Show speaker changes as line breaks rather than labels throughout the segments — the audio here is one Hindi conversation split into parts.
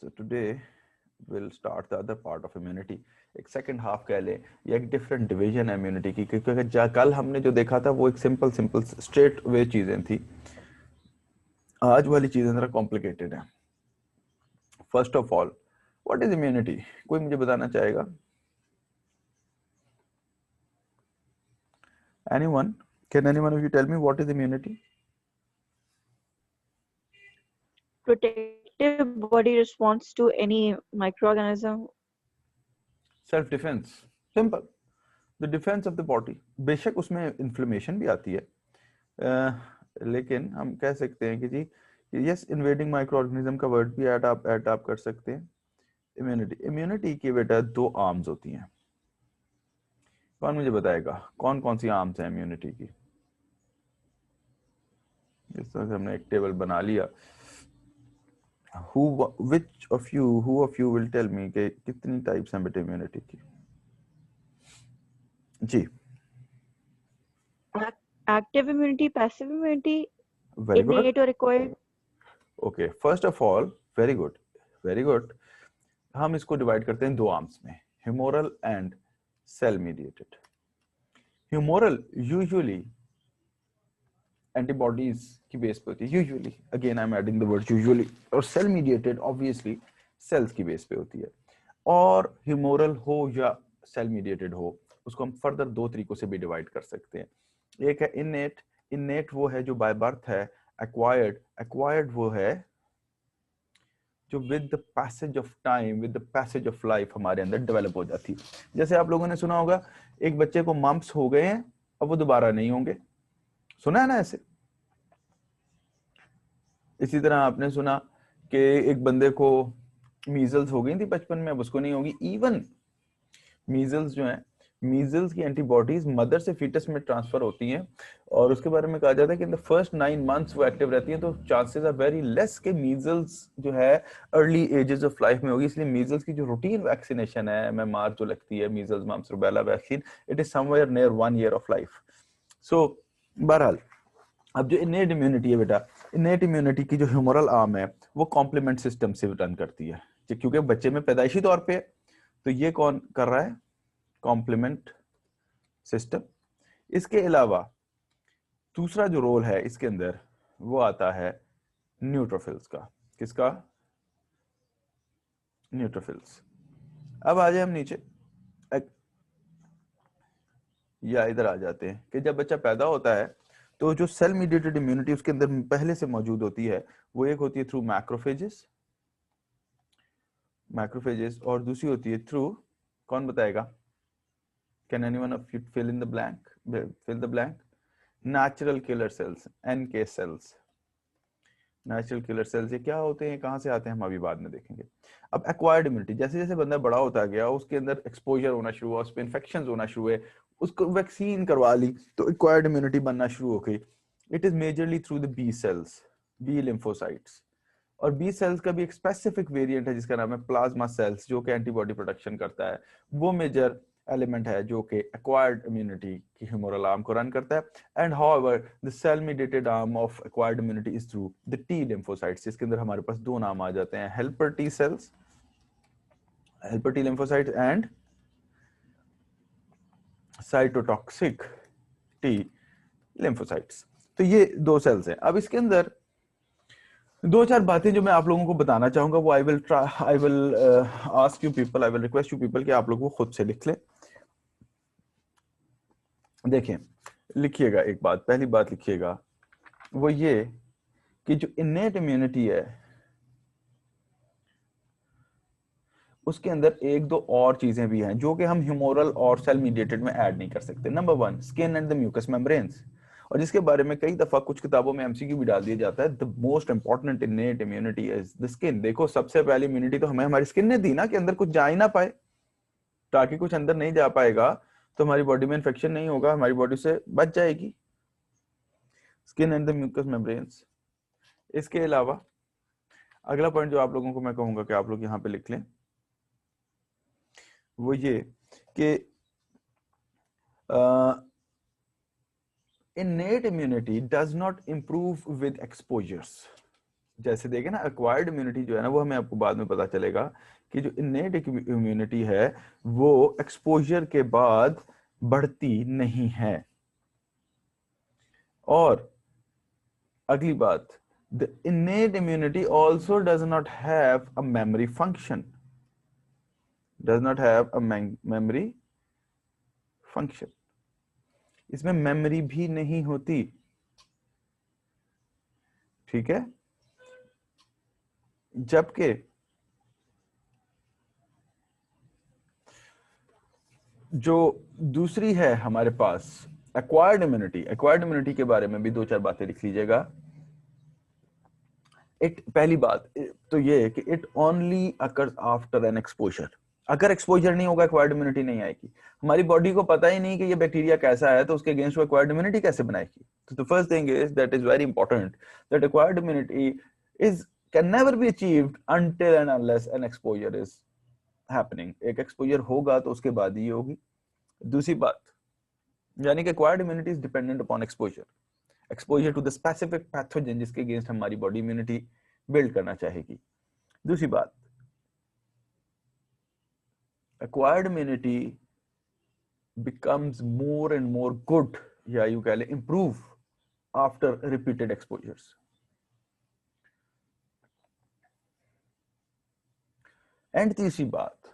So today we'll start the other part of immunity. एक सेकंड हाफ कह ले या एक डिफरेंट डिवीजन है इम्यूनिटी की, क्योंकि कल हमने जो देखा था वो एक सिंपल सिंपल स्ट्रेट वे चीजें थी. आज वाली चीजें जरा कॉम्प्लिकेटेड है. First of all, what is immunity? कोई मुझे बताना चाहेगा? Anyone? Can anyone of you tell me what is immunity?
Protective body response to any microorganism.
Self defence. Simple. The defence of the body. बेशक उसमें इन्फ्लेमेशन भी आती है, लेकिन हम कह सकते हैं कि जी यस, इन्वेडिंग माइक्रो ऑर्गेनिज्म का वर्ड भी ऐड आप कर सकते हैं. इम्यूनिटी की बेटा दो आर्म्स होती हैं. कौन मुझे बताएगा कौन कौन सी आर्म्स हैं इम्यूनिटी की? इस तरह से हमने एक टेबल बना लिया. who who of you will tell me कि कितनी टाइप्स हैं बेटे इम्यूनिटी की? जी.
Active immunity, passive immunity,
very good.
innate or acquired.
Okay, first of all very good, very good. हम इसको डिवाइड करते हैं दो आर्म्स में, humoral and cell mediated. Humoral usually antibodies की बेस पे होती है, usually, again I am adding the word usually. और सेल मीडिएटेड ऑब्वियसली सेल्स की बेस पे होती है. और ह्यूमोरल हो या सेल मीडिएटेड हो, उसको हम फर्दर दो तरीकों से भी डिवाइड कर सकते हैं. एक है इनेट. इनेट वो है जो बाय बर्थ है. एक्वायर्ड वो है जो with the passage of time, with the passage of life हमारे अंदर डेवलप हो जाती है. जैसे आप लोगों ने सुना होगा एक बच्चे को मम्प्स हो गए हैं, अब वो दोबारा नहीं होंगे. सुना है ना ऐसे? इसी तरह आपने सुना कि एक बंदे को मीजल्स हो गई थी बचपन में, अब उसको नहीं होगी. इवन मीजल्स जो है, मीजल्स की एंटीबॉडीज मदर से फीटस में ट्रांसफर होती हैं, और उसके बारे में कहा जाता है कि इन द फर्स्ट 9 months वो एक्टिव रहती हैं. तो चांसेस आर वेरी लेस कि मीजल्स जो है अर्ली एजेस ऑफ लाइफ में होगी. इसलिए मीजल्स की जो रूटीन वैक्सीनेशन है, MMR जो लगती है, measles mumps rubella vaccine, it is somewhere near 1 year of life. So बहरहाल, अब जो इनेट इम्यूनिटी है बेटा, इनेट इम्यूनिटी की जो ह्यूमरल आर्म है वो कॉम्प्लीमेंट सिस्टम से रन करती है, क्योंकि बच्चे में पैदाइशी तौर पे, तो ये कौन कर रहा है? Complement system. इसके अलावा दूसरा जो रोल है इसके अंदर वो आता है न्यूट्रोफिल्स का. किसका? न्यूट्रोफिल्स. अब आ जाए हम नीचे, या इधर आ जाते हैं कि जब बच्चा पैदा होता है तो जो सेल मीडिएटेड इम्यूनिटी उसके अंदर पहले से मौजूद होती है, वो एक होती है थ्रू मैक्रोफेजेस, और दूसरी होती है थ्रू, कौन बताएगा? Can anyone of you fill in the blank? Fill the blank. Natural killer cells, NK cells. Natural killer cells ये क्या होते हैं, कहां से आते हैं, हम अभी बाद में देखेंगे. अब एक्वायर्ड इम्यूनिटी, जैसे जैसे बंदा बड़ा होता गया उसके अंदर एक्सपोजर होना शुरू हुआ, उस पर इन्फेक्शन होना शुरू हुए, उसको वैक्सीन करवा ली तो एक्वायर्ड इम्यूनिटी बनना शुरू हो गई. It is majorly through the B cells, B lymphocytes. और बी सेल्स का भी एक स्पेसिफिक वेरिएंट है जिसका नाम है प्लाज्मा सेल्स, जो कि एंटीबॉडी प्रोडक्शन करता है. वो मेजर एलिमेंट है जो कि एक्वायर्ड इम्यूनिटी की ह्यूमरल आर्म को रन करता है. And however the cell mediated arm of acquired immunity is through the T lymphocytes. इसके अंदर हमारे पास दो नाम आ जाते हैं, helper T cells, helper T lymphocytes, and cytotoxic T lymphocytes. तो ये दो सेल्स हैं. अब इसके अंदर दो चार बातें जो मैं आप लोगों को बताना चाहूंगा, वो I will ask you people, I will request you people कि आप लोग वो खुद से लिख लें. देखें, लिखिएगा एक बात, पहली बात लिखिएगा वो ये कि जो इनेट इम्यूनिटी है उसके अंदर एक दो और चीजें भी हैं जो कि हम ह्यूमोरल और सेल मीडिएटेड में ऐड नहीं कर सकते. Number 1, skin and the mucous membranes, और जिसके बारे में कई दफा कुछ किताबों में MCQ भी डाल दिया जाता है. The most important innate immunity is the skin. देखो, सबसे पहली इम्यूनिटी तो हमें हमारी स्किन ने दी ना, कि अंदर कुछ जा ही ना पाए. ताकि कुछ अंदर नहीं जा पाएगा तो हमारी बॉडी में इन्फेक्शन नहीं होगा, हमारी बॉडी से बच जाएगी. Skin and the mucous membranes. इसके अलावा अगला पॉइंट जो आप लोगों को मैं कहूंगा कि आप लोग यहाँ पे लिख लें, वो ये कि innate immunity does not improve with exposures. जैसे देखे ना, एक्वायर्ड इम्यूनिटी जो है ना, वो हमें आपको बाद में पता चलेगा कि जो इनेट इम्यूनिटी है वो एक्सपोजर के बाद बढ़ती नहीं है। और अगली बात, the innate immunity also does not have a memory function, does not have a memory function, इसमें मेमोरी भी नहीं होती, ठीक है। जबकि जो दूसरी है हमारे पास एक्वायर्ड इम्यूनिटी, एक्वायर्ड इम्यूनिटी के बारे में भी दो चार बातें लिख लीजिएगा। इट, पहली बात तो ये है कि it only occurs after N exposure. अगर एक्सपोजर नहीं होगा एक्वायर्ड इम्यूनिटी नहीं आएगी। हमारी बॉडी को पता ही नहीं कि ये बैक्टीरिया कैसा है, तो उसके अगेंस्ट वो एक्वायर्ड इम्यूनिटी कैसे बनाएगी। तो the first thing is that is very important that acquired immunity is can never be achieved until and unless N exposure is happening. एक एक्सपोजर होगा तो उसके बाद ही होगी। दूसरी बात, यानी कि acquired immunity is dependent upon exposure, exposure to the specific pathogen जिसके अगेंस्ट हमारी बॉडी इम्यूनिटी बिल्ड करना चाहेगी। दूसरी बात, acquired immunity becomes more and more good, या you कह ले improve after repeated exposures. And तीसरी बात,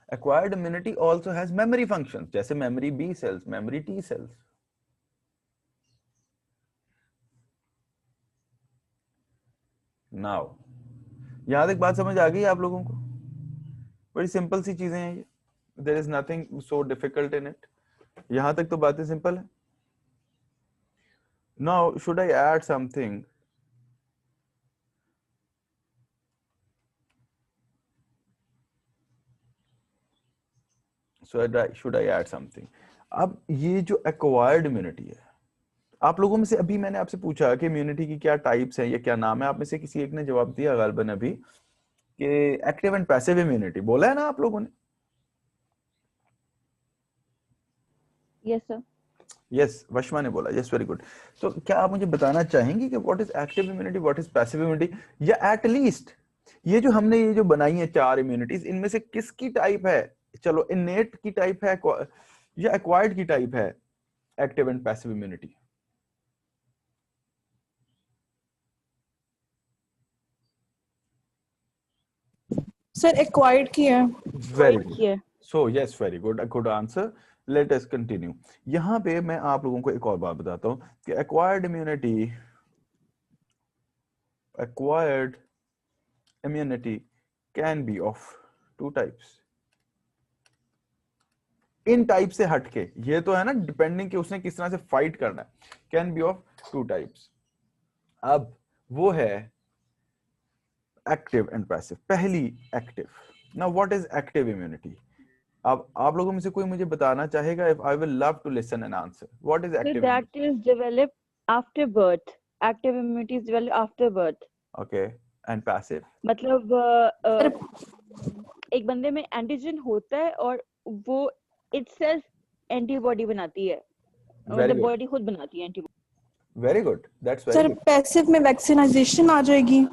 acquired immunity also has memory functions, जैसे memory B cells, memory T cells. Now, यहां तक बात समझ आ गई आप लोगों को? बड़ी सिंपल सी चीजें हैं ये, there is nothing so difficult in it. यहां तक तो बातें सिंपल है। Now, should I add something? Should I add something? अब ये जो acquired immunity है, आप लोगों में से अभी मैंने आपसे पूछा कि इम्यूनिटी की क्या टाइप्स हैं या क्या नाम है, आप में से किसी एक ने जवाब दिया गालबन अभी कि एक्टिव एंड पैसिव इम्यूनिटी, बोला है ना आप लोगों ने?
Yes, sir.
यस, वशमा ने बोला, यस, वेरी गुड। तो क्या आप मुझे बताना चाहेंगे कि what is active immunity, what is passive immunity, या एटलीस्ट ये जो हमने ये जो बनाई है चार इम्यूनिटीज, इनमें से किसकी टाइप है, चलो इनेट की टाइप है या एक्वायर्ड की टाइप है active and passive immunity?
Sir acquired की है।
Very good.
Yeah.
So yes, very good, good answer. Let us continue. यहां पे मैं आप लोगों को एक और बात बताता हूं कि acquired immunity can be of two types. In type से हटके, ये तो है ना डिपेंडिंग कि उसने किस तरह से फाइट करना है, can be of two types. अब वो है एक्टिव एंड पैसिव। पहली active. Now what is active immunity? अब आप लोगों में से कोई मुझे बताना चाहेगा? If I will love to listen and answer, what is
So
active
that is developed after birth. Active immunity is developed after birth.
Okay, and passive?
मतलब एक बंदे में एंटीजन होता है और वो itself एंटीबॉडी बनाती है, मतलब बॉडी खुद बनाती है antibody.
Very good, that's very
sir
good.
Passive में वैक्सीनाइजेशन आ जाएगी।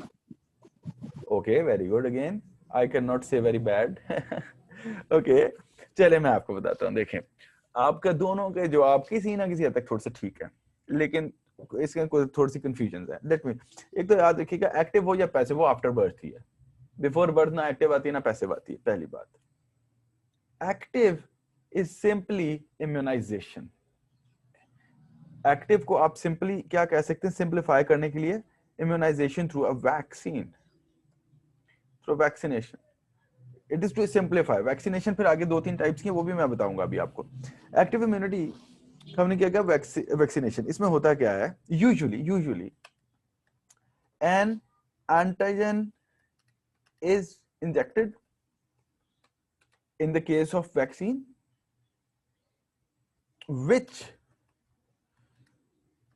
Okay, very good, again I can not से वेरी बैड। ओके, चले मैं आपको बताता हूँ। देखें, आपका दोनों के जवाब किसी ना किसी हद तक थोड़े से ठीक है, लेकिन इसके कोई थोड़ी सी कंफ्यूजन है। लेट मी, एक तो याद रखिएगा, एक्टिव हो या पैसिव हो, आफ्टर बर्थ ही है। बिफोर बर्थ ना एक्टिव आती है ना पैसिव आती है, पहली बात। Active is simply immunization. Active को आप सिंपली क्या कह सकते हैं, सिंप्लीफाई करने के लिए, immunization through a vaccine, through vaccination. It is to simplify vaccination. फिर आगे दो तीन टाइप्स की, वो भी मैं बताऊंगा अभी आपको। एक्टिव इम्यूनिटी हमने क्या किया, वैक्सीनेशन। इसमें होता क्या है, usually N antigen is injected in the case of vaccine which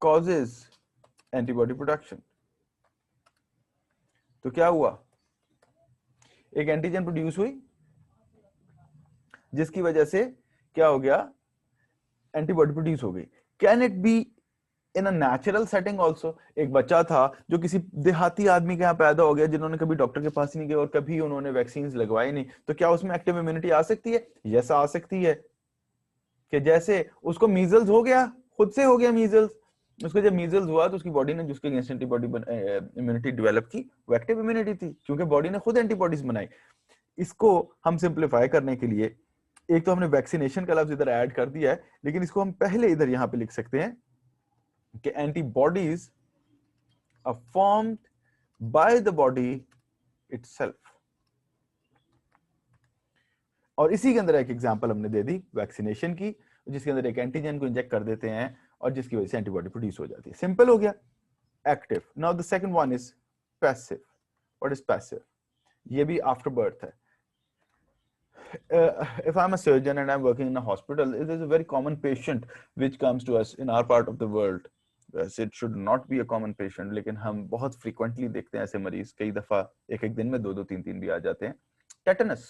causes antibody production. तो क्या हुआ, एक एंटीजन प्रोड्यूस हुई जिसकी वजह से क्या हो गया, एंटीबॉडी प्रोड्यूस हो गई। Can it be in a natural setting also. एक बच्चा था जो किसी देहाती आदमी के यहाँ पैदा हो गया, जिन्होंने कभी डॉक्टर के पास ही नहीं गए और कभी उन्होंने वैक्सीन लगवाई नहीं, तो क्या उसमें एक्टिव इम्यूनिटी आ सकती है? यस, आ सकती है। कि जैसे उसको मीजल्स हो गया, खुद से हो गया मीजल्स, उसको जब मीजल्स हुआ तो उसकी बॉडी ने जिसके अगेंस्ट एंटीबॉडी इम्यूनिटी डेवलप की, वो एक्टिव इम्यूनिटी थी, क्योंकि बॉडी ने खुद एंटीबॉडीज बनाई। इसको हम सिंप्लीफाई करने के लिए एक तो हमने वैक्सीनेशन का लफ्ज इधर ऐड कर दिया है, लेकिन इसको हम पहले इधर यहां पे लिख सकते हैं कि antibodies are formed by the body itself. और इसी के अंदर एक एग्जांपल हमने दे दी वैक्सीनेशन की, जिसके अंदर एक एंटीजन को इंजेक्ट कर देते हैं और जिसकी वजह से एंटीबॉडी प्रोड्यूस हो जाती है। सिंपल हो गया, active. Now the second one is passive. What is passive? ये भी आफ्टर बर्थ है। If I'm a surgeon and I'm working in a hospital, it is a very common patient which comes to us in our part of the world. वैसे it should not be a common patient, लेकिन हम बहुत frequently देखते हैं ऐसे मरीज, कई दफा एक दिन में 2 3 3 भी आ जाते हैं। Tetanus.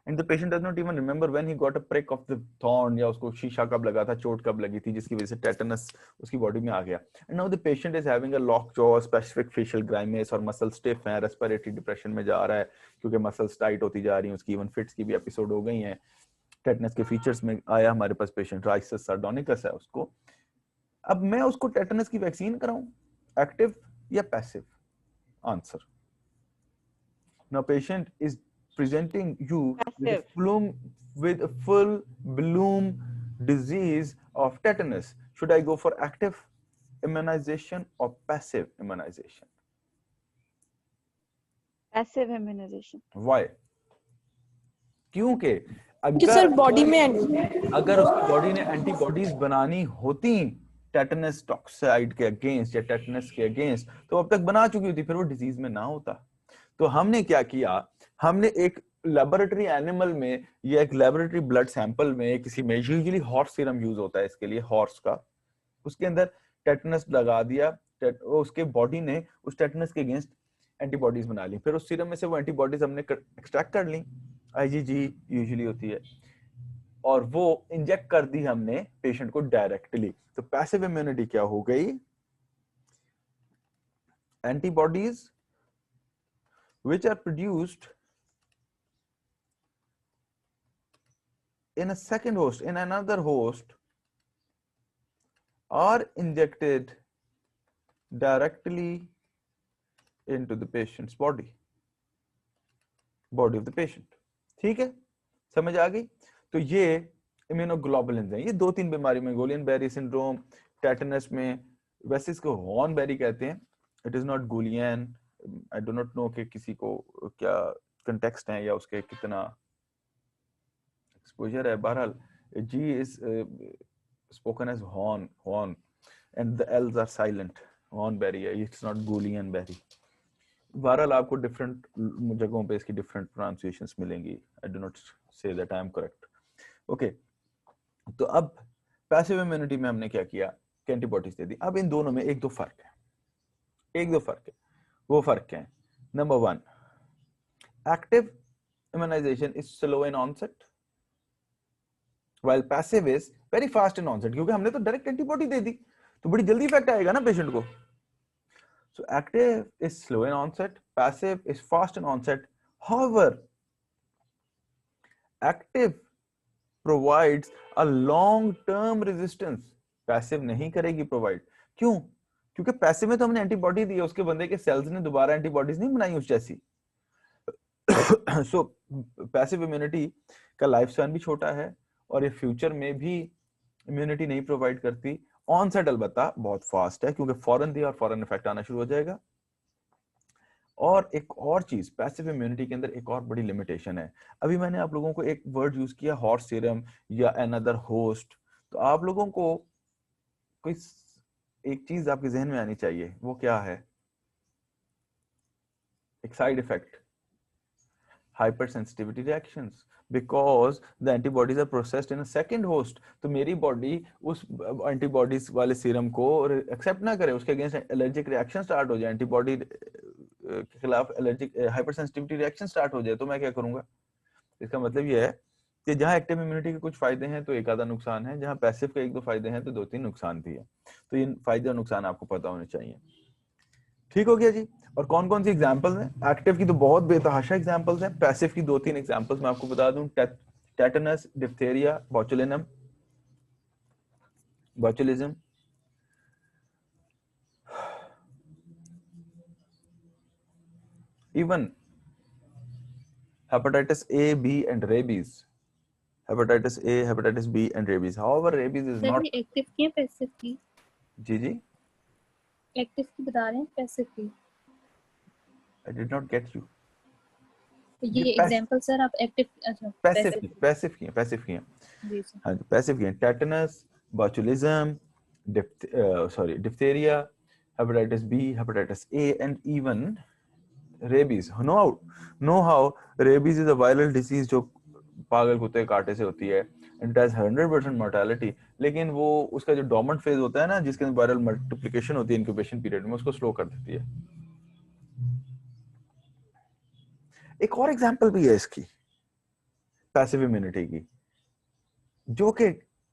And the patient does not even remember when he got a prick of the thorn, या उसको शीशा कब लगा था, चोट कब लगी थी, जिसकी वजह से tetanus उसकी बॉडी में आ गया। And now the patient is having a locked jaw, specific facial grimace और muscle stiff है, respiratory depression में जा रहा है क्योंकि muscles tight होती जा रही हैं उसकी, even fits की भी एपिसोड हो गई हैं। tetanus के फीचर्स में आया हमारे पास पेशेंट, राइसस sardonicus है उसको। अब मैं उसको tetanus की वैक्सीन कराऊं, एक्टिव या passive? Answer, now patient is presenting you with a full bloom disease of tetanus. Should I go for active immunization or passive immunization?
Passive immunization.
Why? क्योंकि
सर बॉडी में
अगर उसकी बॉडी ने एंटीबॉडीज बनानी होती टेटनस टॉक्साइड के अगेंस्ट या टेटनस के अगेंस्ट, तो अब तक बना चुकी होती, फिर वो डिजीज में ना होता। तो हमने क्या किया, हमने एक लेबोरेटरी एनिमल में या एक लेबोरेटरी ब्लड सैंपल में, किसी में यूजुअली हॉर्स सीरम यूज होता है इसके लिए, हॉर्स का, उसके अंदर टेटनस लगा दिया, उसके बॉडी ने उस टेटनस के अगेंस्ट एंटीबॉडीज बना ली, फिर उस सीरम में से वो एंटीबॉडीज हमने एक्सट्रैक्ट कर ली, IgG यूजुअली होती है, और वो इंजेक्ट कर दी हमने पेशेंट को डायरेक्टली। तो पैसिव इम्यूनिटी क्या हो गई? Antibodies which are produced in a second host, in another host, are injected directly into the patient's body of the patient। ठीक है, समझ आ गई? तो ये इम्यूनोग्लोबुलिन्स हैं, ये 2-3 बीमारी में, गुलियन बेरी सिंड्रोम, टेटनस में, वैसे इसको हॉर्न बेरी कहते हैं, it is not Guillain. I do not know कि किसी को क्या कंटेक्स्ट है या उसके कितना एक्सपोजर है। बहरहाल G is spoken as horn and the L's are silent, hornberry है, it's not Guillain-Barré। बहरहाल आपको डिफरेंट जगहों पे इसकी डिफरेंट प्रोनाउंसिएशंस मिलेंगी। I do not say that I am correct। Okay, तो अब पैसिव इम्यूनिटी में हमने क्या किया कि एंटीबॉडीज दे दी। अब इन दोनों में एक दो फर्क है। वो फर्क है, number 1, active immunization is slow in onset while passive is very fast in onset, क्योंकि हमने तो डायरेक्ट एंटीबॉडी दे दी तो बड़ी जल्दी इफेक्ट आएगा ना पेशेंट को। So active is slow in onset, passive is fast in onset. However active provides a long term resistance, passive नहीं करेगी प्रोवाइड। क्यों? क्योंकि पैसिव में तो हमने एंटीबॉडी दी है, उसके बंदे के सेल्स ने दोबारा एंटीबॉडीज नहीं बनाई उस जैसी। सो पैसिव इम्यूनिटी का लाइफ स्पैन भी छोटा है और ये फ्यूचर में भी इम्यूनिटी नहीं प्रोवाइड करती। ऑनसेट अलबत्ता बहुत फास्ट है, क्योंकि फौरन दी और फौरन इफेक्ट आना शुरू हो जाएगा। और एक और चीज, पैसिव इम्यूनिटी के अंदर एक और बड़ी लिमिटेशन है। अभी मैंने आप लोगों को एक वर्ड यूज किया, हॉर्स सीरम या अनदर होस्ट। तो आप लोगों को कोई एक चीज आपके जहन में आनी चाहिए, वो क्या है? एक side effect, hypersensitivity reactions, because the antibodies are processed in a second host. तो मेरी बॉडी उस एंटीबॉडीज वाले सीरम को एक्सेप्ट ना करे, उसके अगेंस्ट एलर्जिक रिएक्शन स्टार्ट हो जाए, एंटीबॉडी के खिलाफ allergic hyper sensitivity reaction start हो जाए, तो मैं क्या करूंगा? इसका मतलब ये है कि जहाँ एक्टिव इम्यूनिटी के कुछ फायदे हैं तो एक आधा नुकसान है, जहाँ पैसिव के एक दो फायदे हैं तो दो तीन नुकसान भी है। तो ये फायदे और नुकसान आपको पता होने चाहिए। ठीक हो गया जी। और कौन कौन सी एग्जांपल्स हैं? एक्टिव की तो बहुत बेतहाशा एग्जांपल्स हैं, पैसिव की दो तीन एग्जांपल्स मैं आपको बता दूं। Tetanus, diphtheria, botulism, even hepatitis A, B, and rabies. Hepatitis A, hepatitis B, and rabies. However, rabies is
sir
not.
ये एक्टिव की है पैसिव की?
जी जी,
एक्टिव की बता रहे हैं पैसिव की?
I did not get you.
ये
जी
एग्जांपल सर आप एक्टिव, अच्छा
पैसिव की हैं।
जी सर।
हाँ जी, पैसिव की हैं। Tetanus, botulism, diphtheria, hepatitis B, hepatitis A, and even rabies. Know how rabies is a viral disease जो पागल कुत्ते के कांटे से होती है, and it has 100% mortality, लेकिन वो उसका जो डोर्मेंट फेज होता है ना, जिसके अंदर वायरल मल्टीप्लिकेशन होती है इंक्यूबेशन पीरियड में, उसको स्लो कर देती है। एक और एग्जांपल भी है इसकी पैसिव इम्यूनिटी की, जो कि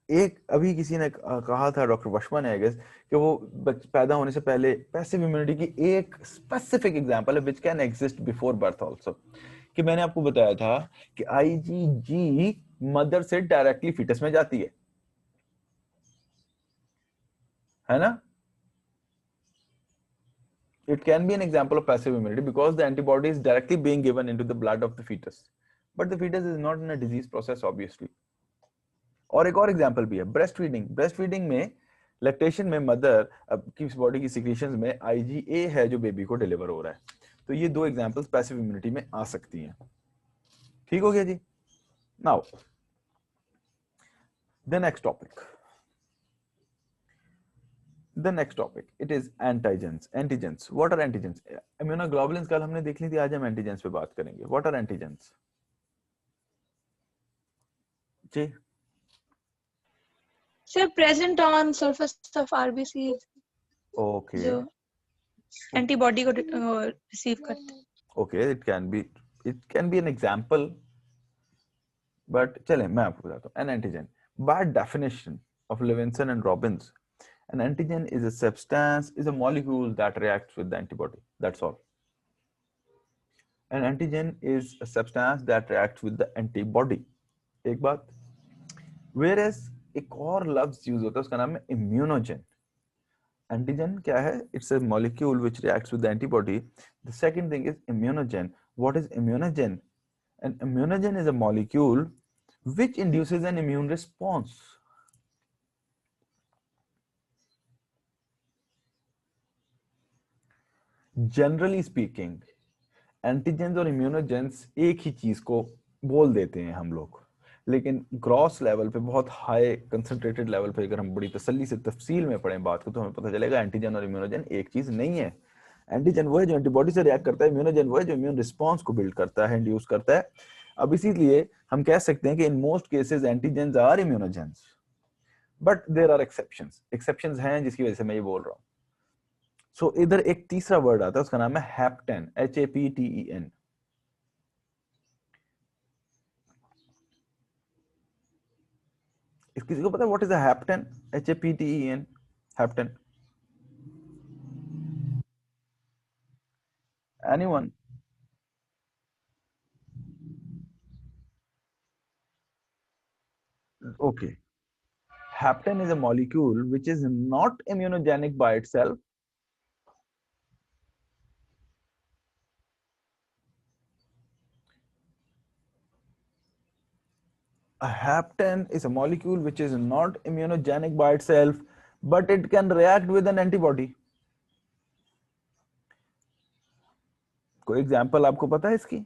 एक अभी किसी ने कहा था, डॉक्टर वशमा ने आई गेस, कि वो पैदा होने से पहले पैसिव इम्यूनिटी की एक स्पेसिफिक एग्जांपल है which can exist before birth also. कि मैंने आपको बताया था कि आईजीजी मदर से डायरेक्टली फीटस में जाती है ना? It can be an example of passive immunity because the antibody is directly being given into the blood of the fetus, but the fetus is not in a disease process obviously. और एक और एग्जांपल भी है, ब्रेस्ट फीडिंग में, लैक्टेशन में मदर की बॉडी की सिक्रीशंस में आईजीए है जो बेबी को डिलीवर हो रहा है। तो ये दो एग्जांपल्स पैसिव इम्यूनिटी में आ सकती हैं। ठीक हो गया जी। Now the next topic it is antigens. What are antigens? Immunoglobulins कल हमने देख ली थी, आज हम एंटीजेंस पे बात करेंगे। व्हाट आर एंटीजेंस जी?
Sir, present on surface of RBC
okay
जो एंटीबॉडी को रिसीव करते हैं।
Okay, it can be an example, but चलें मैं आपको बताता हूँ। An antigen, by definition of Levinson and Robbins, an antigen is a substance, is a molecule that reacts with the antibody. That's all. An antigen is a substance that reacts with the antibody. एक बात। Whereas एक और लफ्ज यूज होता है, उसका नाम है immunogen. Antigen क्या है? It's a molecule which reacts with the antibody. The second thing is immunogen. What is immunogen? An immunogen is a molecule which induces an immune response. Generally speaking antigens और इम्यूनोजेंस एक ही चीज को बोल देते हैं हम लोग, लेकिन ग्रॉस लेवल पे, बहुत हाई कंसंट्रेटेड लेवल पे अगर हम बड़ी तसल्ली से तफसील में पढ़ें बात को, तो हमें पता चलेगा एंटीजन और इम्यूनोजन एक चीज नहीं है। एंटीजन वो है जो एंटीबॉडी से रिएक्ट करता है, इम्यूनोजन वो है जो इम्यून रिस्पॉन्स को बिल्ड करता है, इंड्यूस करता है। अब इसीलिए हम कह सकते हैं कि in most cases antigens are immunogens, but there are exceptions हैं जिसकी वजह से मैं ये बोल रहा हूँ। सो इधर एक तीसरा वर्ड आता है, उसका नाम है हैप्टेन, HAPTEN। किसी को पता है what is a hapten? HAPTEN, hapten? Anyone? Okay. Hapten is a molecule which is not immunogenic by itself. A hapten is a molecule which is not immunogenic by itself, but it can react with an antibody. कोई एग्जांपल आपको पता है इसकी?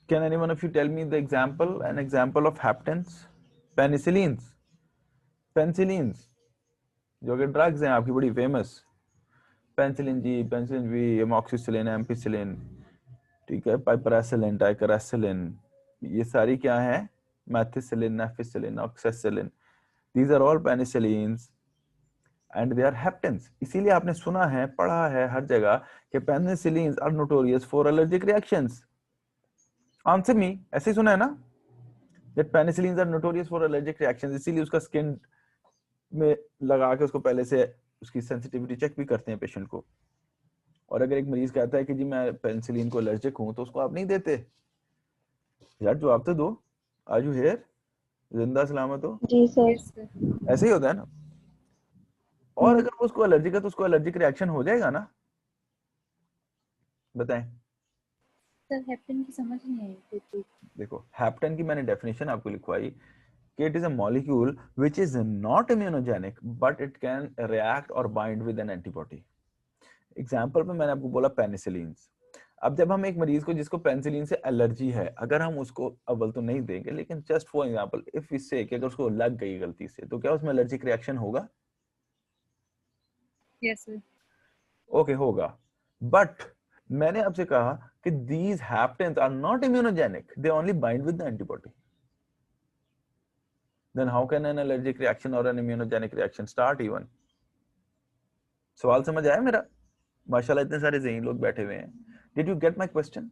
Can anyone of you tell me the example, an example of haptens? Penicillins, जो कि ड्रग्स हैं आपकी बड़ी famous, penicillin G, penicillin B, amoxicillin, ampicillin, ठीक है, पाइपरासिलिन, टाइकरासिलिन, ये सारी क्या है? Methicillin, nafcillin, oxacillin, these are all penicillins and they are haptens. इसीलिए आपने सुना है, पढ़ा है हर जगह कि penicillins are notorious for allergic reactions. Answer me, ऐसे ही सुना है ना, that penicillins are notorious for allergic reactions. इसीलिए उसका स्किन में लगा के उसको पहले से उसकी सेंसिटिविटी चेक भी करते हैं पेशेंट को. और अगर एक मरीज कहता है कि जी मैं पेनिसिलिन को एलर्जिक हूं, तो उसको आप नहीं देते. यार जवाब तो दो. Are you here? जिंदा सलामत हो?
जी सर.
Yes, sir.
ऐसे ही होता है ना. और अगर वो उसको एलर्जिक है तो उसको एलर्जिक रिएक्शन हो जाएगा ना. बताएं.
सर हेप्टेन की समझ नहीं आई बिल्कुल.
देखो, हैप्टेन की मैंने डेफिनेशन आपको लिखवाई कि it is a molecule which is not immunogenic but it can react और bind with an antibody. Example में मैंने आपको बोला पेनिसिलिन. अब जब हम एक मरीज को जिसको पेनिसिलिन से एलर्जी है, अगर हम उसको अव्वल तो नहीं देंगे, लेकिन just for example if we say कि अगर उसको लग गई गलती से, तो क्या उसमें एलर्जिक रिएक्शन होगा?
Yes, sir.
ओके होगा. बट मैंने आपसे कहा कि these haptens are not immunogenic, they only bind with the antibody. Then how can an allergic reaction or an immunogenic reaction start even? सवाल समझ आया मेरा? माशाल्लाह इतने सारे ज़हीन लोग बैठे हुए हैं. Did you get my question?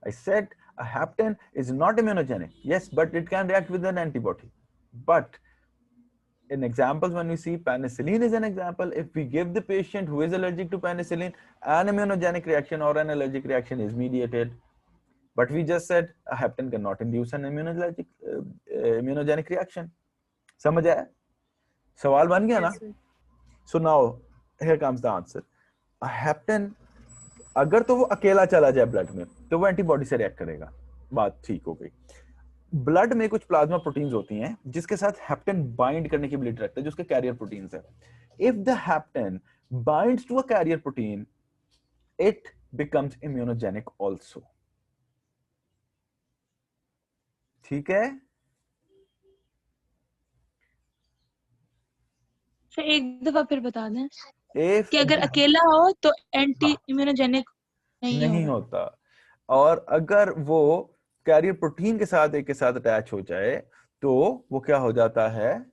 I said a hapten is not immunogenic. Yes, but it can react with an antibody. But in examples, when we see penicillin is an example, if we give the patient who is allergic to penicillin, an immunogenic reaction or an allergic reaction is mediated. But we just said a hapten cannot induce an immunogenic reaction. समझ आया? सवाल बन गया ना?
Yes, sir.
So now here comes the answer. A hapten अगर तो वो अकेला चला जाए ब्लड में, तो वो एंटीबॉडी से रिएक्ट करेगा. बात ठीक हो गई. ब्लड में कुछ प्लाज्मा प्रोटीन्स होती हैं जिसके साथ हैप्टेन बाइंड करने की एबिलिटी रखता है, जो उसके कैरियर प्रोटीन्स है. If the hapten binds to a carrier protein, it becomes immunogenic also. ठीक है?
फिर एक दफा फिर बता दें
If
कि अगर अकेला हो तो एंटी इम्यूनोजेनिक
नहीं होता, और अगर वो कैरियर प्रोटीन के साथ एक के साथ अटैच हो जाए, तो वो क्या हो जाता है?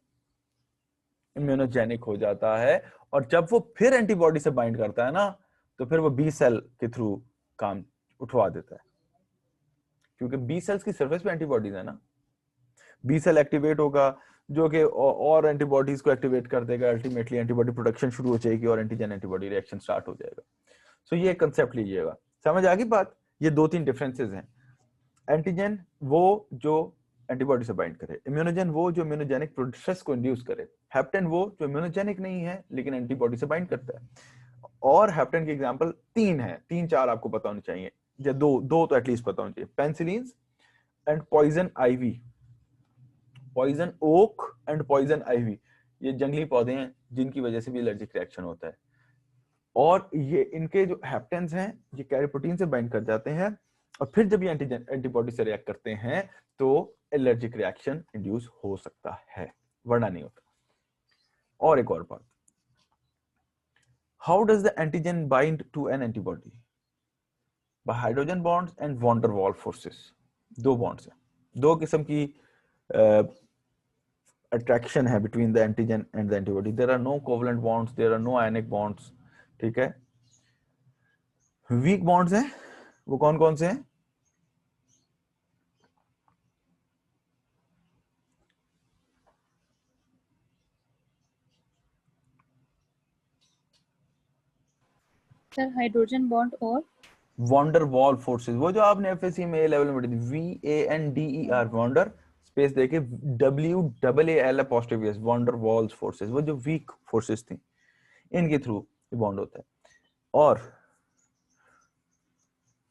इम्यूनोजेनिक हो जाता है. और जब वो फिर एंटीबॉडी से बाइंड करता है ना, तो फिर वो बी सेल के थ्रू काम उठवा देता है, क्योंकि बी सेल्स की सरफेस पे एंटीबॉडीज है ना. बी सेल एक्टिवेट होगा, जो कि और एंटीबॉडीज को एक्टिवेट कर देगा. अल्टीमेटली एंटीबॉडी प्रोडक्शन शुरू हो जाएगी और एंटीजन एंटीबॉडी रिएक्शन स्टार्ट हो जाएगा. सो ये कंसेप्ट लीजिएगा. समझ आ गई बात? ये दो तीन डिफरेंसेस हैं. एंटीजन वो जो एंटीबॉडी से बाइंड करे, इम्यूनोजन वो जो इम्यूनोजेनिक प्रोसेस को इंड्यूस करे, हैप्टेन वो जो इम्यूनोजेनिक नहीं है लेकिन एंटीबॉडी से बाइंड करता है. और हैप्टेन के एग्जांपल तीन है, तीन चार आपको पता होने चाहिए, या दो तो एटलीस्ट पता होने चाहिए. Penicillin and poison ivy, poison oak and poison ivy, ये जंगली पौधे हैं जिनकी वजह से भी एलर्जिक रिएक्शन होता है. और ये इनके जो हैप्टेन्स हैं, ये कैरियर प्रोटीन से बाइंड कर जाते हैं, और फिर जब ये एंटीबॉडी से रिएक्ट करते हैं तो एलर्जिक रिएक्शन इंड्यूस हो सकता है, वरना नहीं होता. और एक और बात, how does the antigen bind to an antibody? By hydrogen bonds and van der Waals forces. दो बॉन्ड्स हैं, दो किस्म की अट्रैक्शन है between the antigen and the antibody. There are no covalent bonds, there are no ionic bonds. ठीक है? वीक बॉन्ड्स हैं, वो कौन कौन से हैं?
सर हाइड्रोजन बॉन्ड और
वॉन्डर वॉल फोर्सेस, वो जो आपने एफएससी में लेवल में पढ़ी थी, VANDER, वॉन्डर स्पेस देके WAAL', वॉन्डर वॉल्स फोर्सेस, वो जो वीक फोर्सेस थी, इनके थ्रू ये बॉन्ड होता है. और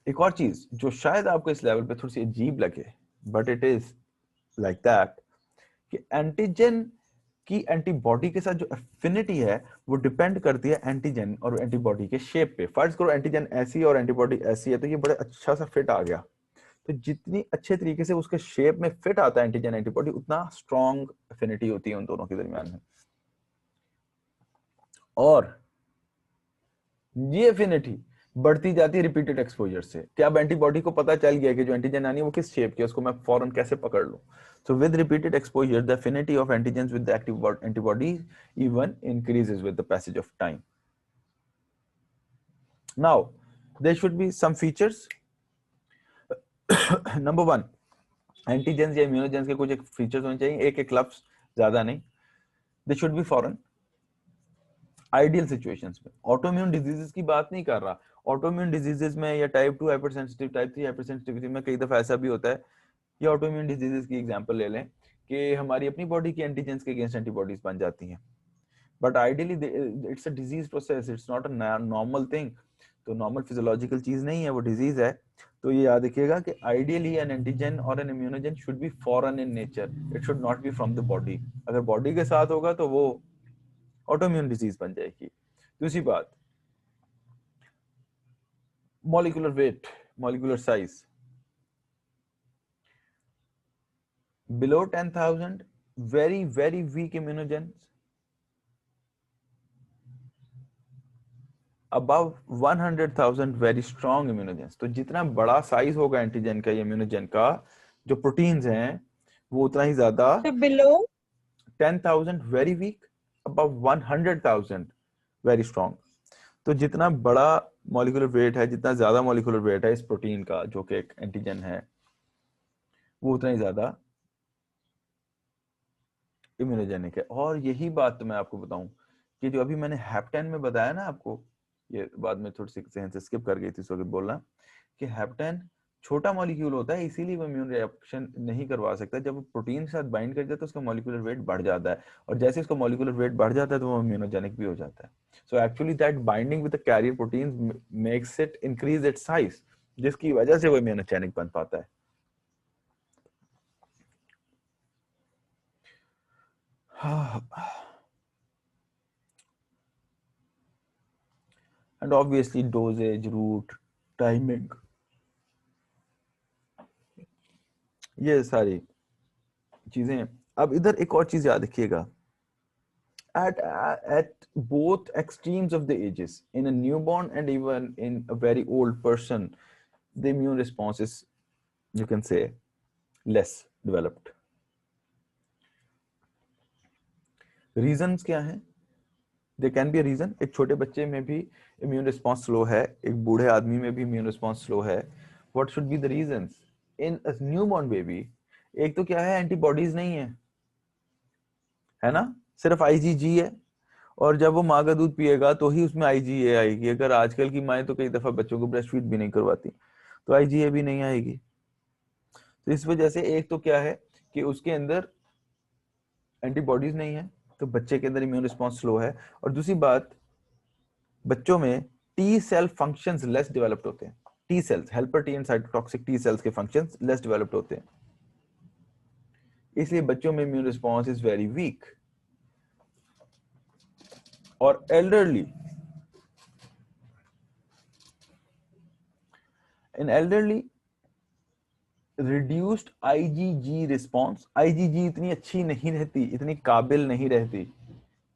एक और चीज जो शायद आपको इस लेवल पे थोड़ी सी अजीब लगे, but it is like that, कि एंटीजन की एंटीबॉडी के साथ जो एफिनिटी है वो डिपेंड करती है एंटीजन और एंटीबॉडी के शेप पे. फर्ज करो एंटीजन ऐसी और एंटीबॉडी ऐसी है, तो ये बड़े अच्छा सा फिट आ गया. तो जितनी अच्छे तरीके से उसके शेप में फिट आता है एंटीजन एंटीबॉडी, उतना स्ट्रॉन्ग एफिनिटी होती है उन दोनों के दरमियान में. और ये एफिनिटी बढ़ती जाती है रिपीटेड एक्सपोजर से। क्या अब एंटीबॉडी को पता चल गया कि जो एंटीजन आनी है वो किस शेप की है, उसको मैं फौरन कैसे पकड़ लूं? So with repeated exposure, the affinity of antigens with the active antibody even increases with the passage of time. Now, there should be some features. Number one, antigens या इम्यूनोजेंस के कुछ एक फीचर्स होने चाहिए, एक एक लफ्ज, ज्यादा नहीं. They should be foreign. Ideal situations में ऑटोइम्यून डिजीजेस की बात नहीं कर रहा. ऑटोइम्यून डिजीजेस में या टाइप 2 हाइपरसेंसिटिव, टाइप 3 हाइपरसेंसिटिविटी में कई दफा ऐसा भी होता है. ये ऑटोइम्यून डिजीजेस की एग्जांपल ले लें कि हमारी अपनी बॉडी की एंटीजेंस के अगेंस्ट एंटीबॉडीज बन जाती हैं, but ideally it's a disease process, it's not a normal thing. तो नॉर्मल फिजियोलॉजिकल चीज नहीं है, वो डिजीज है. तो ये याद रखिएगा कि आइडियली एन एंटीजन और an immunogen should be foreign in nature, it should not be from the body. अगर बॉडी के साथ होगा तो वो ऑटोइम्यून डिजीज बन जाएगी. दूसरी बात, molecular weight, molecular size below 10,000 very very weak immunogens, above 100,000 very strong immunogens. तो जितना बड़ा साइज होगा एंटीजन का या इम्यूनोजन का, जो प्रोटीन्स हैं वो उतना ही ज्यादा.
So below
10,000 very weak, above 100,000 very strong. तो जितना बड़ा मॉलिक्यूलर वेट है, जितना ज्यादा मॉलिक्यूलर वेट है इस प्रोटीन का जो कि एक एंटीजन है, वो उतना ही ज्यादा इम्यूनोजेनिक है. और यही बात तो मैं आपको बताऊं कि जो अभी मैंने हेप्टेन में बताया ना आपको, ये बाद में थोड़ी सी सेंस स्किप कर गई थी इस वक्त बोलना, कि हेप्टेन छोटा मॉलिक्यूल होता है, इसीलिए वो इम्यून रिएक्शन नहीं करवा सकता. जब वो प्रोटीन के साथ बाइंड कर जाता है तो उसका मॉलिक्यूलर वेट बढ़ जाता है, और जैसे उसका मॉलिक्यूलर वेट बढ़ जाता है तो वो इम्यूनोजेनिक भी हो जाता है. So actually that binding with the carrier protein makes it increase its size, जिसकी वजह से वो इम्यूनोजेनिक बन पाता है. And obviously dosage, route, timing, ये सारी चीजें. अब इधर एक और चीज याद रखिएगा, at both extremes of the ages, in a newborn and even in a very old person, the immune response is, you can say, less developed. Reasons क्या हैं? There can be a reason. एक छोटे बच्चे में भी immune response slow है, एक बूढ़े आदमी में भी immune response slow है. What should be the reasons? In a newborn baby, एक तो क्या है, एंटीबॉडीज नहीं है ना, सिर्फ IgG है, और जब वो माँ का दूध पिएगा तो ही उसमें IgA आएगी. अगर आजकल की माएँ तो कई दफा बच्चों को ब्रेस्ट फीड भी नहीं करवाती, तो IgA भी नहीं आएगी. तो इस वजह से एक तो क्या है कि उसके अंदर एंटीबॉडीज नहीं है, तो बच्चे के अंदर इम्यून रिस्पॉन्स स्लो है. और दूसरी बात, बच्चों में T cell functions less developed होते हैं. T cells, helper T and cytotoxic T cells के फंक्शंस लेस डेवलप्ड होते हैं, इसलिए बच्चों में immune response is very weak. और elderly, in elderly reduced IgG response, IgG इतनी अच्छी नहीं रहती, इतनी काबिल नहीं रहती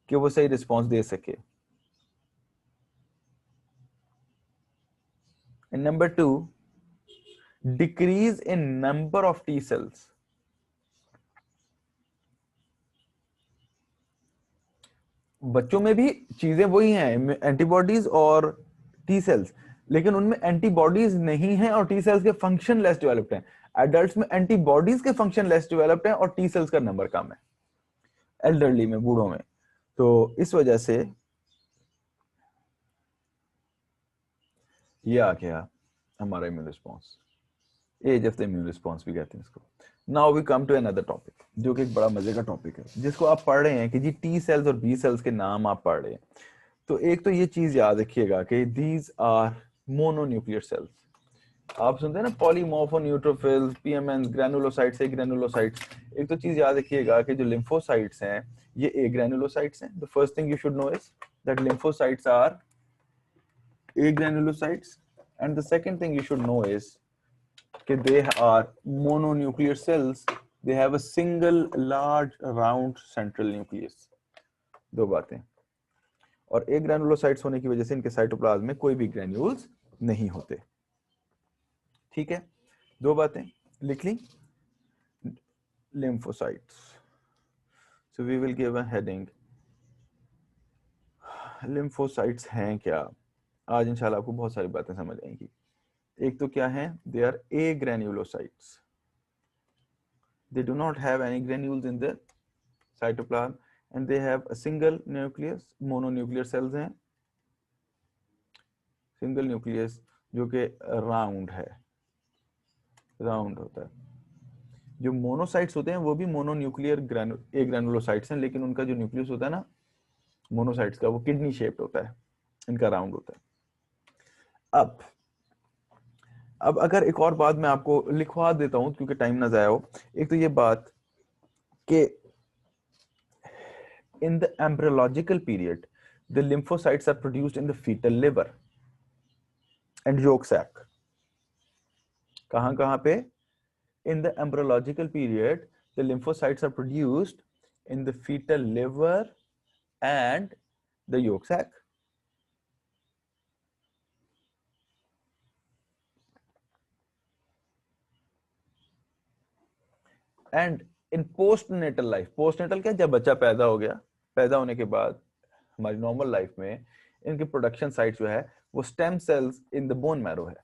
कि वो सही रिस्पॉन्स दे सके. And number 2, decrease in number of T cells. बच्चों में भी चीजें वही हैं, एंटीबॉडीज और टी सेल्स, लेकिन उनमें एंटीबॉडीज नहीं है और टी सेल्स के फंक्शन लेस डेवलप्ड हैं. एडल्ट्स में एंटीबॉडीज के फंक्शन लेस डेवलप्ड हैं और टी सेल्स का नंबर कम है, एल्डरली में, बूढ़ों में. तो इस वजह से ये आ गया हमारा immune response, age of the immune response भी कहते हैं इसको. Now we come to another topic, जो कि एक बड़ा मजे का टॉपिक है, जिसको आप पढ़ रहे हैं कि जी टी सेल्स और बी सेल्स के नाम आप पढ़ रहे हैं. तो एक तो ये चीज याद रखिएगा कि दीज आर मोनोन्यूक्लियर सेल्स. आप सुनते हैं ना पॉलीमॉर्फो न्यूट्रोफिल्स, पीएमएन, ग्रैनुलोसाइट्स, ए ग्रैनुलोसाइट्स. एक तो चीज याद रखिएगा कि जो लिम्फोसाइट्स हैं ये ए ग्रैनुलोसाइट्स हैं. The first thing you should know is that lymphocytes are agranulocytes, and the second thing you should know is कि they are mononuclear cells, they have a single large round central nucleus. दो बातें. और एक ग्रैनुलोसाइट्स होने की वजह से इनके साइटोप्लाज्म में कोई भी ग्रैन्यूल्स नहीं होते। ठीक है, दो बातें लिख ली। lymphocytes, so we will give a heading lymphocytes हैं क्या। आज इंशाल्लाह आपको बहुत सारी बातें समझ आएंगी। एक तो क्या है, they are agranulocytes, they do not have any granules in the cytoplasm and they have a single nucleus, mononuclear cells हैं, सिंगल न्यूक्लियस जो कि राउंड है, राउंड होता है। जो मोनोसाइट्स होते हैं वो भी मोनोन्यूक्लियर ग्रैनुलोसाइट्स हैं, लेकिन उनका जो न्यूक्लियस होता है ना मोनोसाइट्स का, वो किडनी शेप्ड होता है, इनका राउंड होता है। अब अगर एक और बात मैं आपको लिखवा देता हूं क्योंकि टाइम ना जाया हो। एक तो ये बात कि in the embryological period the lymphocytes are produced in the foetal liver and yolk sac। कहां पे? in the embryological period the lymphocytes are produced in the fetal liver and the yolk sac। and in postnatal life, postnatal क्या, जब बच्चा पैदा हो गया, पैदा होने के बाद हमारी नॉर्मल लाइफ में इनकी प्रोडक्शन साइट जो है वो stem cells in the bone marrow है।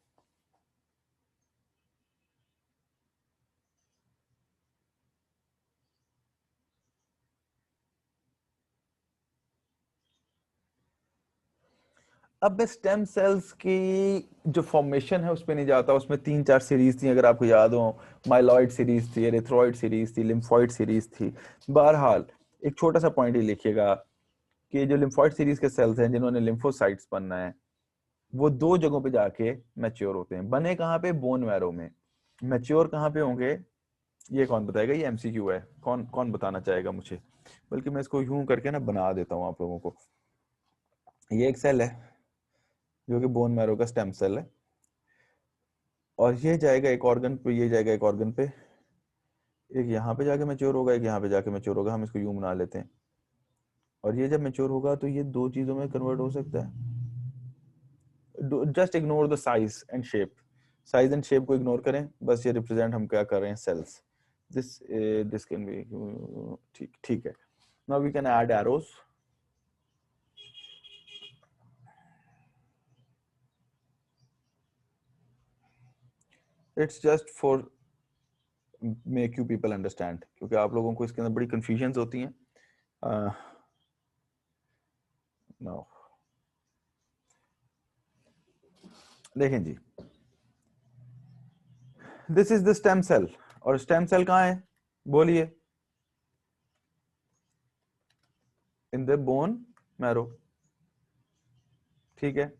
अब मैं स्टेम सेल्स की जो फॉर्मेशन है उस पर नहीं जाता, उसमें 3-4 सीरीज थी अगर आपको याद हो। माइलॉइड सीरीज थी, एरिथ्रॉइड सीरीज थी, लिम्फॉइड सीरीज थी। बहरहाल एक छोटा सा पॉइंट ही लिखिएगा कि जो लिम्फॉइड सीरीज के सेल्स हैं जिन्होंने लिम्फोसाइट्स बनना है वो दो जगहों पे जाके मैच्योर होते हैं। बने कहाँ पे? बोन मैरो में। मैच्योर कहाँ पे होंगे ये कौन बताएगा? ये एमसीक्यू है, कौन कौन बताना चाहेगा मुझे? बल्कि मैं इसको यूं करके ना बना देता हूँ आप लोगों को। ये एक सेल है जो कि बोन मैरो का स्टेम सेल है, और ये जाएगा एक ऑर्गन पे, ये जाएगा एक ऑर्गन पे, एक यहाँ पे जाके मैच्योर होगा, एक यहाँ पे जाके मैच्योर होगा। हम इसको यूं बना लेते हैं। और ये जब मैच्योर होगा तो ये दो चीजों में कन्वर्ट हो सकता है। Just ignore the size and shape, size and shape को इग्नोर करें, बस ये रिप्रेजेंट हम क्या कर रहे हैं, सेल्स। दिस कैन बी ठीक है। Now we can add arrows. It's just for make you people understand, क्योंकि आप लोगों को इसके अंदर बड़ी कंफ्यूजन्स होती हैं। नो देखें जी, this is the stem cell, और स्टेम सेल कहाँ है बोलिए? In the bone marrow. ठीक है,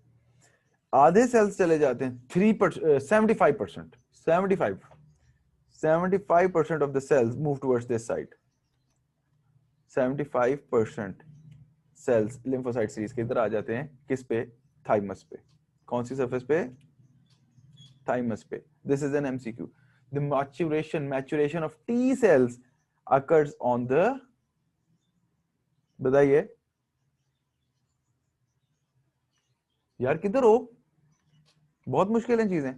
आधे सेल्स चले जाते हैं 75% 75% of the cells move towards this side. 75% cells lymphocyte series के इधर आ जाते हैं, किस पे? थाइमस पे। कौन सी सरफेस पे? थाइमस पे। This is an MCQ. The maturation of T cells occurs on the, बताइए यार किधर हो? बहुत मुश्किल है चीजें।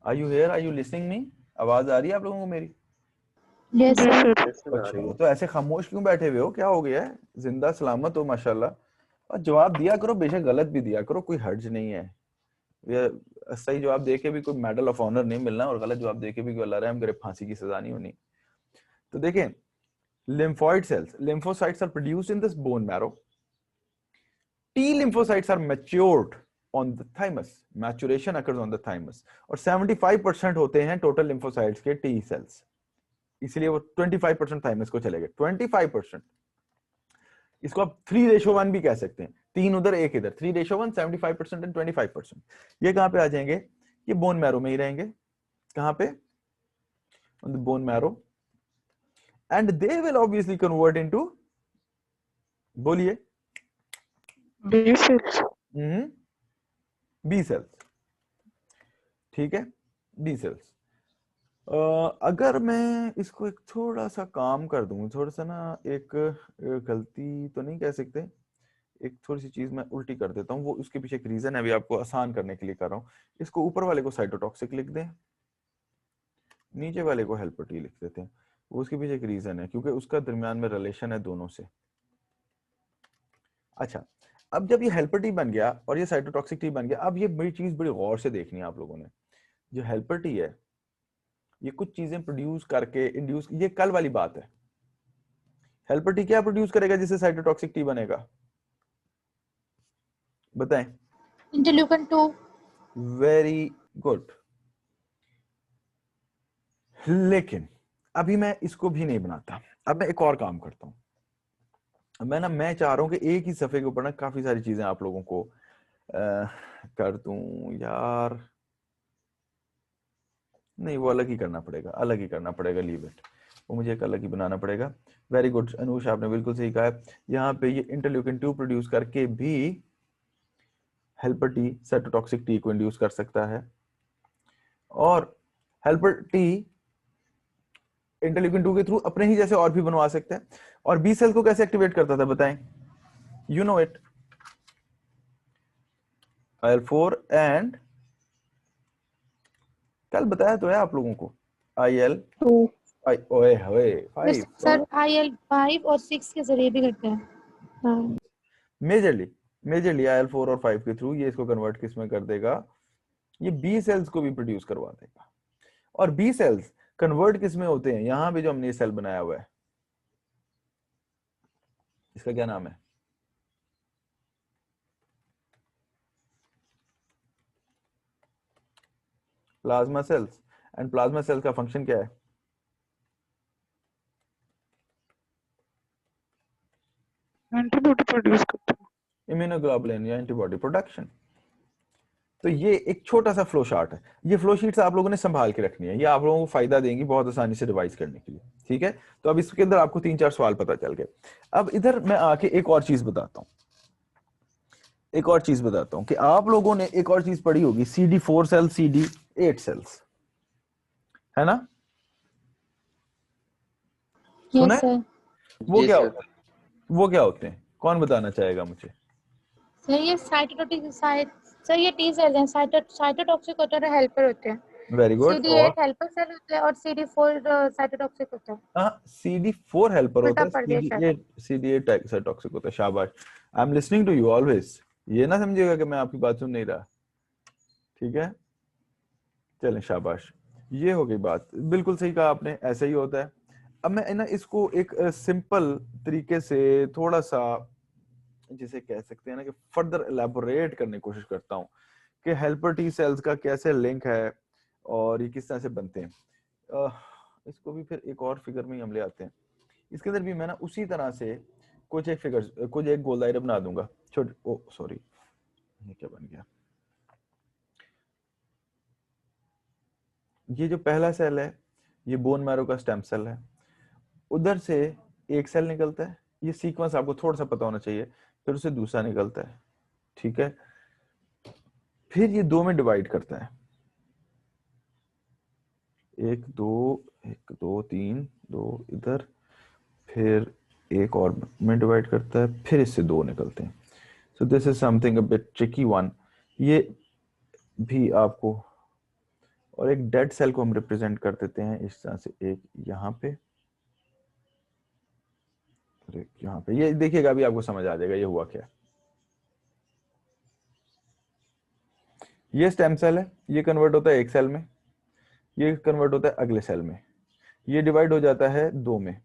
Are you here? Are you listening me? आवाज आ रही है आप लोगों को मेरी?
Yes, sir.
अच्छा, तो ऐसे खामोश क्यों बैठे हुए हो? क्या हो गया है? जिंदा सलामत हो माशाल्लाह, और जवाब दिया करो, बेशक गलत भी दिया करो, कोई हर्ज नहीं है। ये सही जवाब देके भी कोई मेडल ऑफ ऑनर नहीं मिलना, और गलत जवाब देके भी कोई अल्लाह रहम करे फांसी की सजा नहीं होनी। तो देखें, lymphoid cells, lymphocytes are produced in this bone marrow. T lymphocytes are matured on the thymus. Maturation occurs on the thymus. और 75% होते हैं टोटल lymphocytes के T cells, इसलिए वो 25% thymus को चले गए। 25%, इसको आप 3:1 भी कह सकते हैं, 3 उधर 1 इधर। 3:1, 75% एंड 25%। ये कहां पे आ जाएंगे? ये बोन मैरो में ही रहेंगे। कहां पे? on the bone marrow, and they will obviously convert into, बोलिए,
B cells.
B cells. ठीक है, बी सेल्स। अगर मैं इसको एक थोड़ा सा काम कर दूं, थोड़ा सा ना, एक गलती तो नहीं कह सकते, एक थोड़ी सी चीज मैं उल्टी कर देता हूँ, वो उसके पीछे एक रीजन है, अभी आपको आसान करने के लिए कर रहा हूँ। इसको ऊपर वाले को साइटोटॉक्सिक लिख दें, नीचे वाले को हेल्पर टी लिख देते हैं। वो उसके पीछे एक रीजन है, क्योंकि उसका दरमियान में रिलेशन है दोनों से। अच्छा, अब जब ये हेल्पर टी बन गया और ये साइटोटॉक्सिक टी बन गया, अब ये बड़ी चीज बड़ी गौर से देखनी है आप लोगों ने। जो हेल्पर टी है ये कुछ चीजें प्रोड्यूस करके इंड्यूस, ये कल वाली बात है। हेल्पर टी क्या प्रोड्यूस करेगा जिससे साइटोटॉक्सिक टी बनेगा, बताएं।
इंटरल्यूकन 2।
Very good. लेकिन अभी मैं इसको भी नहीं बनाता, अब मैं एक और काम करता हूं। मैं चाह रहा हूं कि एक ही सफे के ऊपर ना काफी सारी चीजें आप लोगों को कर दूं यार। नहीं, वो अलग ही करना पड़ेगा, अलग ही करना पड़ेगा, लीव इट, वो मुझे एक अलग ही बनाना पड़ेगा। वेरी गुड अनुष, आपने बिल्कुल सही कहा है। यहाँ पे ये इंटरल्यूकिन 2 प्रोड्यूस करके भी हेल्पर टी साइटोटॉक्सिक टी को इंड्यूस कर सकता है, और हेल्पर टी इंटरल्यूकिन 2 के थ्रू अपने ही जैसे और भी बनवा सकते हैं। और बी सेल को कैसे एक्टिवेट करता था बताएं, you know it, IL-4 and, कल बताया तो है आप लोगों को, IL ओए होए 5।
सर IL-5 और 6 के जरिए भी करते हैं। हाँ।
मेजरली IL-4 और 5 के थ्रू ये इसको कन्वर्ट किस में कर देगा, ये बी सेल्स को भी प्रोड्यूस करवा देगा। और बी सेल्स कन्वर्ट किस में होते हैं, यहां भी जो हमने सेल बनाया हुआ है, इसका क्या नाम है, plasma cells. And plasma cells का फंक्शन क्या है,
एंटीबॉडी प्रोड्यूस करते हैं।
इम्यूनोग्लोबुलिन या एंटीबॉडी प्रोडक्शन। तो ये एक छोटा सा फ्लो चार्ट है, ये फ्लो शीट्स आप लोगों ने संभाल के रखनी है, ये आप लोगों को फायदा देंगी बहुत आसानी से रिवाइज करने के लिए, ठीक है। तो अब इसके अंदर आपको 3-4 सवाल पता चल गए। अब इधर मैं आके एक और चीज बताता हूं, एक और चीज बताता हूं कि आप लोगों ने एक और चीज पढ़ी होगी, CD4 सेल, CD8 सेल्स, है ना, सुना
यस
है?
सर।
वो क्या होता है, वो क्या होते हैं, कौन बताना चाहेगा मुझे?
सर ये सर ये टी सेल हैं, साइटोटॉक्सिक होते हैं, हेल्पर होते हैं।
Very good. और
CD8 हेल्पर सेल होता है और CD4 साइटोटॉक्सिक होता है।
हाँ, CD4 हेल्पर होता
उल्टा
है,
पढ़ दिया शायद।
CD8 टॉक्सिक होता है। शाबाश, I am listening to you always, ये ना समझिएगा कि मैं आपकी बात सुन नहीं रहा, ठीक है। चलें, शाबाश, ये हो गई बात, बिल्कुल सही कहा आपने, ऐसा ही होता है। अब मैं ना इसको एक सिंपल तरीके से थोड़ा सा, जिसे कह सकते हैं ना कि फर्दर एलैबोरेट करने की कोशिश करता हूँ कि हेल्पर टी सेल्स का कैसे लिंक है और ये किस तरह से बनते हैं। इसको भी फिर एक और फिगर में ही हम ले आते हैं। इसके अंदर भी मैं ना उसी तरह से कुछ एक फिगर, कुछ एक गोल दायरा बना दूंगा छोटे, ओ सॉरी, ये क्या बन गया, ये जो पहला सेल है ये बोन मैरो का स्टेम सेल है, उधर से एक सेल निकलता है, ये सीक्वेंस आपको थोड़ा सा पता होना चाहिए, फिर उससे दूसरा निकलता है, ठीक है, फिर ये 2 में डिवाइड करता है, 1 2 1 2 3 2 इधर, फिर एक और में डिवाइड करता है, फिर इससे 2 निकलते हैं। So this is something a bit tricky one, ये भी आपको, और एक डेड सेल को हम रिप्रेजेंट कर देते हैं इस तरह से, एक यहाँ पे और एक यहाँ पे, ये देखिएगा अभी आपको समझ आ जाएगा ये हुआ क्या। ये स्टेम सेल है, ये कन्वर्ट होता है एक सेल में, ये कन्वर्ट होता है अगले सेल में, ये डिवाइड हो जाता है 2 में।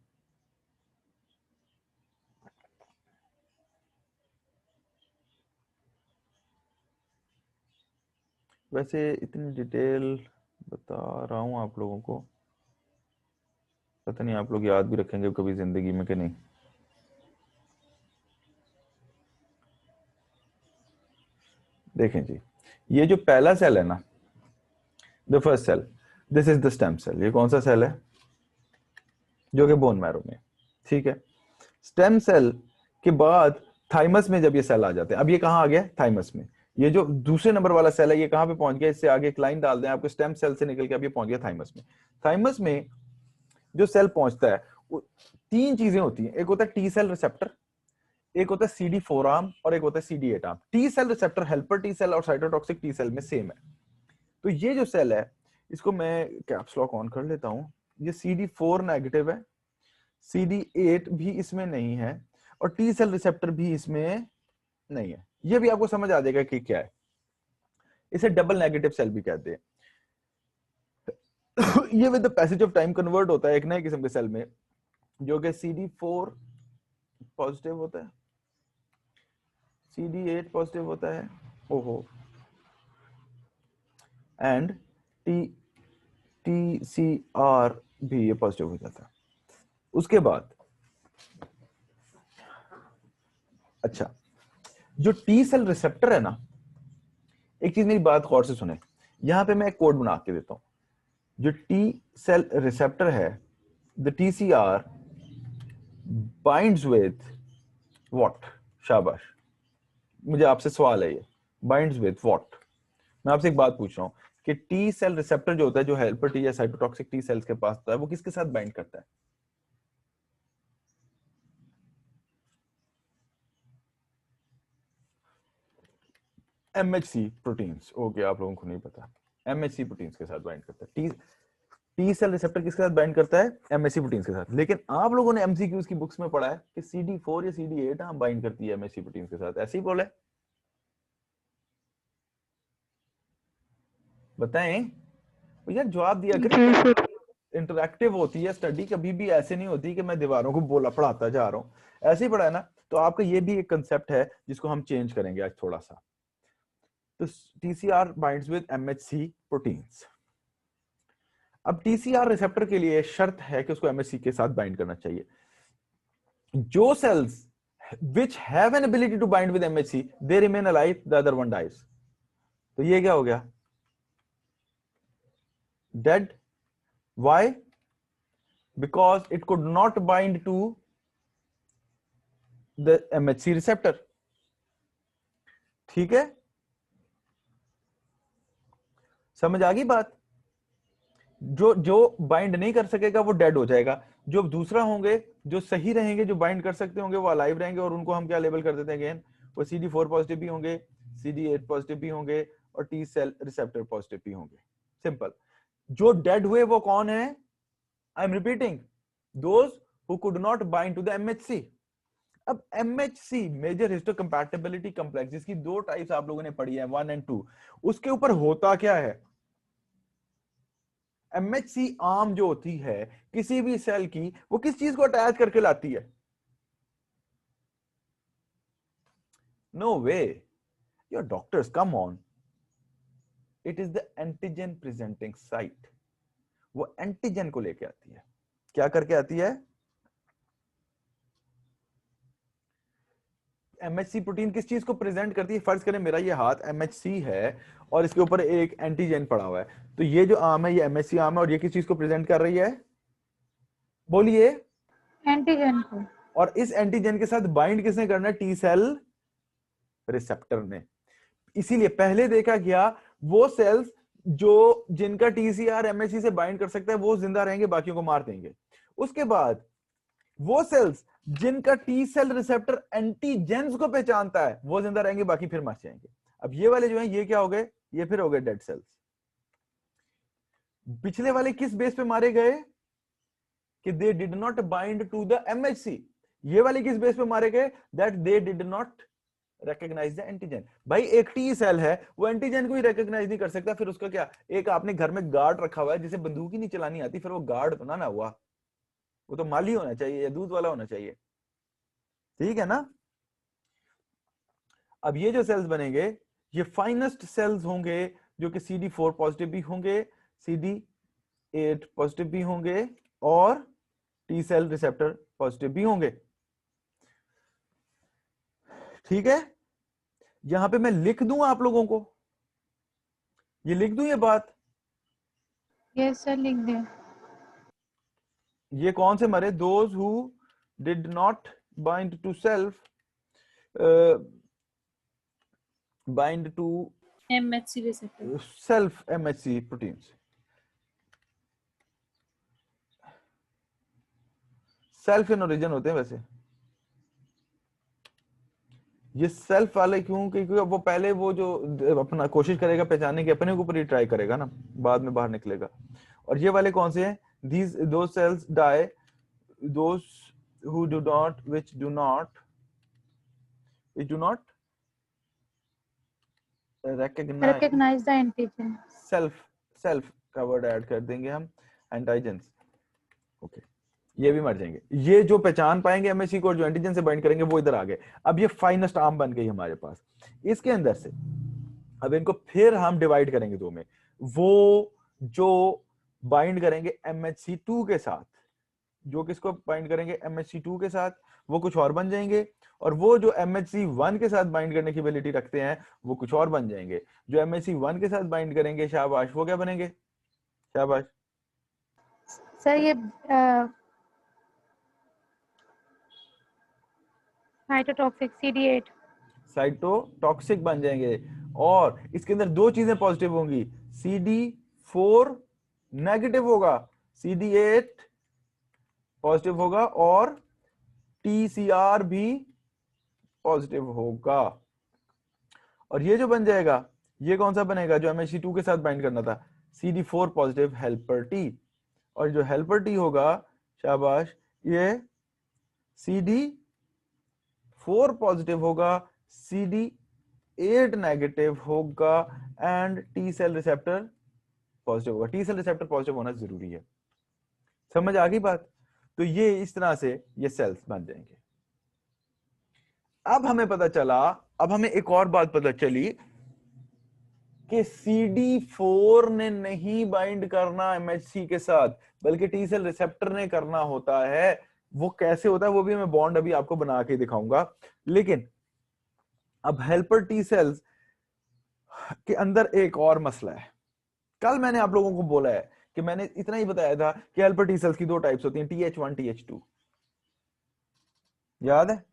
वैसे इतनी डिटेल बता रहा हूं आप लोगों को, पता नहीं आप लोग याद भी रखेंगे कभी जिंदगी में कि नहीं। देखें जी, ये जो पहला सेल है ना, the first cell, this is the stem cell, ये कौन सा सेल है, जो कि बोन मैरो में, ठीक है। स्टेम सेल के बाद थाइमस में जब ये सेल आ जाते हैं, अब ये कहां आ गया, थाइमस में, ये जो दूसरे नंबर वाला सेल है ये कहां पे पहुंच गया, इससे आगे एक लाइन डाल दें आपको, स्टेम सेल से निकल के अब ये पहुंच गया थाइमस में। थाइमस में जो सेल पहुंचता है वो 3 चीजें होती हैं, एक होता है टी सेल रिसेप्टर, एक होता है CD4 आर्म और एक होता है CD8 arm. T cell receptor helper T cell और साइटोटॉक्सिक टी सेल में सेम है। तो ये जो सेल है इसको मैं कैप्स लॉक ऑन कर लेता हूं, ये CD4 नेगेटिव है, CD8 भी इसमें नहीं है और टी सेल रिसेप्टर भी इसमें नहीं है। ये भी आपको समझ आ जाएगा कि क्या है। इसे डबल नेगेटिव सेल भी कहते हैं। ये with the passage of time convert होता है एक नए किस्म के सेल में, जो कि CD4 पॉजिटिव होता है, CD8 पॉजिटिव होता है, ओहो, एंड TCR भी ये पॉजिटिव हो जाता है। उसके बाद अच्छा, जो टी सेल रिसेप्टर है ना, एक चीज मेरी बात गौर से सुने, यहां पे मैं एक कोड बना के देता हूं। जो टी सेल रिसेप्टर है, the TCR binds with what, शाबाश, मुझे आपसे सवाल है, ये बाइंड्स विद व्हाट। मैं आपसे एक बात पूछ रहा हूं कि टी सेल रिसेप्टर जो होता है, जो हेल्पर टी या साइटोटॉक्सिक टी सेल्स के पास होता है, वो किसके साथ बाइंड करता है? MHC proteins. ओके, आप लोगों को नहीं पता, MHC प्रोटीन्स के साथ बाइंड करता है। टी सेल रिसेप्टर किसके साथ बाइंड करता है? MHC प्रोटीन्स के साथ। लेकिन आप लोगों ने MCQs की बुक्स में पढ़ा है कि CD4 या CD8 हाँ बाइंड करती है MHC प्रोटीन्स के साथ, ऐसे ही बोले, बताएं यार, जवाब दिया करें। इंटरैक्टिव होती है स्टडी, कभी भी ऐसे नहीं होती कि मैं दीवारों को बोला पढ़ाता जा रहा हूं, ऐसे ही पढ़ा है ना। तो आपका ये भी एक कंसेप्ट है जिसको हम चेंज करेंगे आज थोड़ा सा। तो TCR binds with MHC proteins. अब TCR रिसेप्टर के लिए शर्त है कि उसको MHC के साथ बाइंड करना चाहिए। जो sales which have an ability to bind with MHC they remain alive, the other one dies। तो ये क्या हो गया? Dead। Why? Because it could not bind to the MHC receptor। ठीक है, समझ आ गई बात? जो बाइंड नहीं कर सकेगा वो डेड हो जाएगा, जो दूसरा होंगे, जो सही रहेंगे, जो बाइंड कर सकते होंगे, वो अलाइव रहेंगे, और उनको हम क्या लेबल कर देते हैं अगेन, वो CD4 पॉजिटिव भी होंगे, CD8 पॉजिटिव भी होंगे और टी सेल रिसेप्टर पॉजिटिव भी होंगे। सिंपल। जो डेड हुए वो कौन है? I am repeating, those who could not bind to the MHC। अब MHC मेजर हिस्टोकंपैटिबिलिटी कॉम्प्लेक्स, जिसकी 2 टाइप्स आप लोगों ने पढ़ी है, 1 और 2, उसके ऊपर होता क्या है? MHC आर्म जो होती है किसी भी सेल की, वो किस चीज को अटैच करके लाती है? No way, your doctors, come on, it is the antigen presenting site. वो एंटीजन को लेके आती है। क्या करके आती है? MHC प्रोटीन किस चीज को प्रेजेंट करती है? फर्ज करें मेरा ये हाथ MHC है और इसके ऊपर एक एंटीजन पड़ा हुआ है, तो ये जो आर्म है ये MHC आर्म है, और ये किस चीज को प्रेजेंट कर रही है? बोलिए।
एंटीजन को। और
इस एंटीजन के साथ बाइंड किसने करना है? टी सेल रिसेप्टर ने। इसीलिए पहले देखा गया वो सेल्स जो जिनका TCR MHC से बाइंड कर सकता है वो जिंदा रहेंगे, बाकियों को मार देंगे। उसके बाद वो सेल्स जिनका टी सेल रिसेप्टर एंटीजेंस को पहचानता है वो जिंदा रहेंगे, बाकी फिर मर जाएंगे। अब ये वाले जो हैं ये क्या हो गए? ये फिर हो गए डेड सेल्स। पिछले वाले किस बेस पे मारे गए? कि they did not bind to the MHC। ये वाले किस बेस पे मारे गए? That they did not recognise the antigen. भाई एक टी सेल है, वो एंटीजन को ही रिकॉग्नाइज नहीं कर सकता, फिर उसका क्या? एक आपने घर में गार्ड रखा हुआ है जिसे बंदूक ही नहीं चलानी आती, फिर वो गार्ड बनाना हुआ? वो तो माली होना चाहिए या दूध वाला होना चाहिए, ठीक है ना? अब ये जो सेल्स बनेंगे ये फाइनेस्ट सेल्स होंगे, जो कि CD4 पॉजिटिव भी होंगे, CD8 पॉजिटिव भी होंगे और टी सेल रिसेप्टर पॉजिटिव भी होंगे। ठीक है, यहां पे मैं लिख दूं आप लोगों को, ये लिख दूं ये बात?
यस सर, लिख दे।
ये कौन से मरे? Those who did not bind to self bind to
MHC receptor.
self MHC proteins. Self in origin होते हैं वैसे। ये सेल्फ वाले क्यों? क्योंकि वो पहले वो जो अपना कोशिश करेगा पहचानने की, अपने ऊपर ही ट्राई करेगा ना, बाद में बाहर निकलेगा। और ये वाले कौन से हैं? these those cells die, those who do not which do not
Recognize the antigen.
self का वर्ड ऐड कर देंगे हम, एंटीजेंस। ओके, ये भी मर जाएंगे। ये जो पहचान पाएंगे एमएससी को, जो एंटीजन से बाइंड करेंगे, वो इधर आ गए। अब ये फाइनेस्ट आर्म बन गई हमारे पास। इसके अंदर से अब इनको फिर हम डिवाइड करेंगे दो में। वो जो बाइंड करेंगे MHC2 के साथ, जो किसको बाइंड करेंगे MHC2 के साथ, वो कुछ और बन जाएंगे। और वो जो MHC1 के साथ बाइंड करने की एबिलिटी रखते हैं, वो कुछ और बन जाएंगे। जो MHC1 के साथ बाइंड करेंगे, शाबाश, वो क्या बनेंगे? शाबाश
सर ये साइटोटॉक्सिक CD8
साइटोटॉक्सिक बन जाएंगे। और इसके अंदर दो चीजें पॉजिटिव होंगी, CD4 नेगेटिव होगा, CD8 पॉजिटिव होगा और TCR भी पॉजिटिव होगा। और ये जो बन जाएगा, ये कौन सा बनेगा? जो MHC2 के साथ बाइंड करना था, CD4 पॉजिटिव हेल्पर T। और जो हेल्पर T होगा, शाबाश, ये CD4 पॉजिटिव होगा, CD8 नेगेटिव होगा and T cell receptor positive होगा। T सेल रिसेप्टर पॉजिटिव होना जरूरी है। समझ आ गई बात? तो ये इस तरह से ये सेल्स बन जाएंगे। अब हमें पता चला, अब हमें एक और बात पता चली कि CD4 ने नहीं बाइंड करना MHC के साथ, बल्कि T सेल रिसेप्टर ने करना होता है। वो कैसे होता है वो भी मैं बॉन्ड अभी आपको बना के दिखाऊंगा। लेकिन अब हेल्पर T सेल्स के अंदर एक और मसला है। कल मैंने आप लोगों को बोला है कि मैंने इतना ही बताया था कि हेल्पर T सेल्स की दो टाइप्स होती हैं, TH1 TH2। याद है?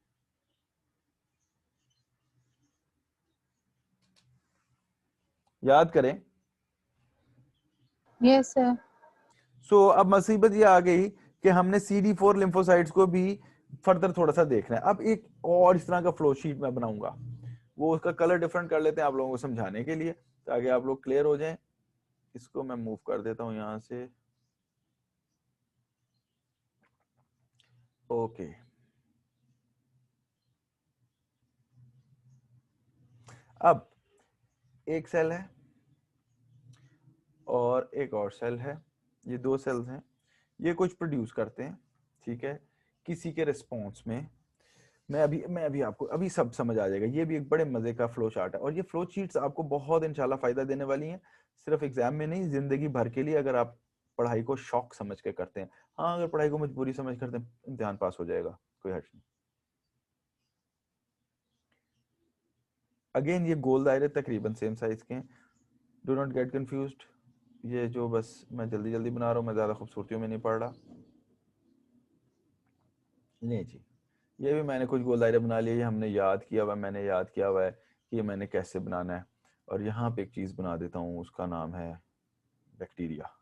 याद करें।
Yes sir.
सो अब मुसीबत ये आ गई कि हमने CD4 लिम्फोसाइट्स को भी फर्दर थोड़ा सा देखना है। अब एक और इस तरह का फ्लो शीट मैं बनाऊंगा, वो उसका कलर डिफरेंट कर लेते हैं आप लोगों को समझाने के लिए, ताकि आप लोग क्लियर हो जाएं। इसको मैं मूव कर देता हूं यहां से। ओके, अब एक सेल है और एक और सेल है, ये दो सेल्स हैं, ये कुछ प्रोड्यूस करते हैं, ठीक है, किसी के रिस्पॉन्स में। मैं अभी आपको अभी सब समझ आ जाएगा। ये भी एक बड़े मजे का फ्लो चार्ट है, और ये फ्लो शीट्स आपको बहुत इंशाल्लाह फायदा देने वाली हैं, सिर्फ एग्जाम में नहीं, जिंदगी भर के लिए, अगर आप पढ़ाई को शौक समझ के करते हैं। हाँ, अगर पढ़ाई को मजबूरी समझ करते हैं, इम्तिहान पास हो जाएगा, कोई हर्ज नहीं। अगेन ये गोल दायरे तकरीबन सेम साइज के हैं, डू नॉट गेट कंफ्यूज्ड। ये जो बस मैं जल्दी जल्दी बना रहा हूँ, मैं ज्यादा खूबसूरतियों में नहीं पढ़ रहा। नहीं जी, ये भी मैंने कुछ गोल दायरे बना लिए, ये हमने याद किया हुआ, मैंने याद किया हुआ है कि ये मैंने कैसे बनाना है। और यहाँ पे एक चीज बना देता हूँ, उसका नाम है बैक्टीरिया।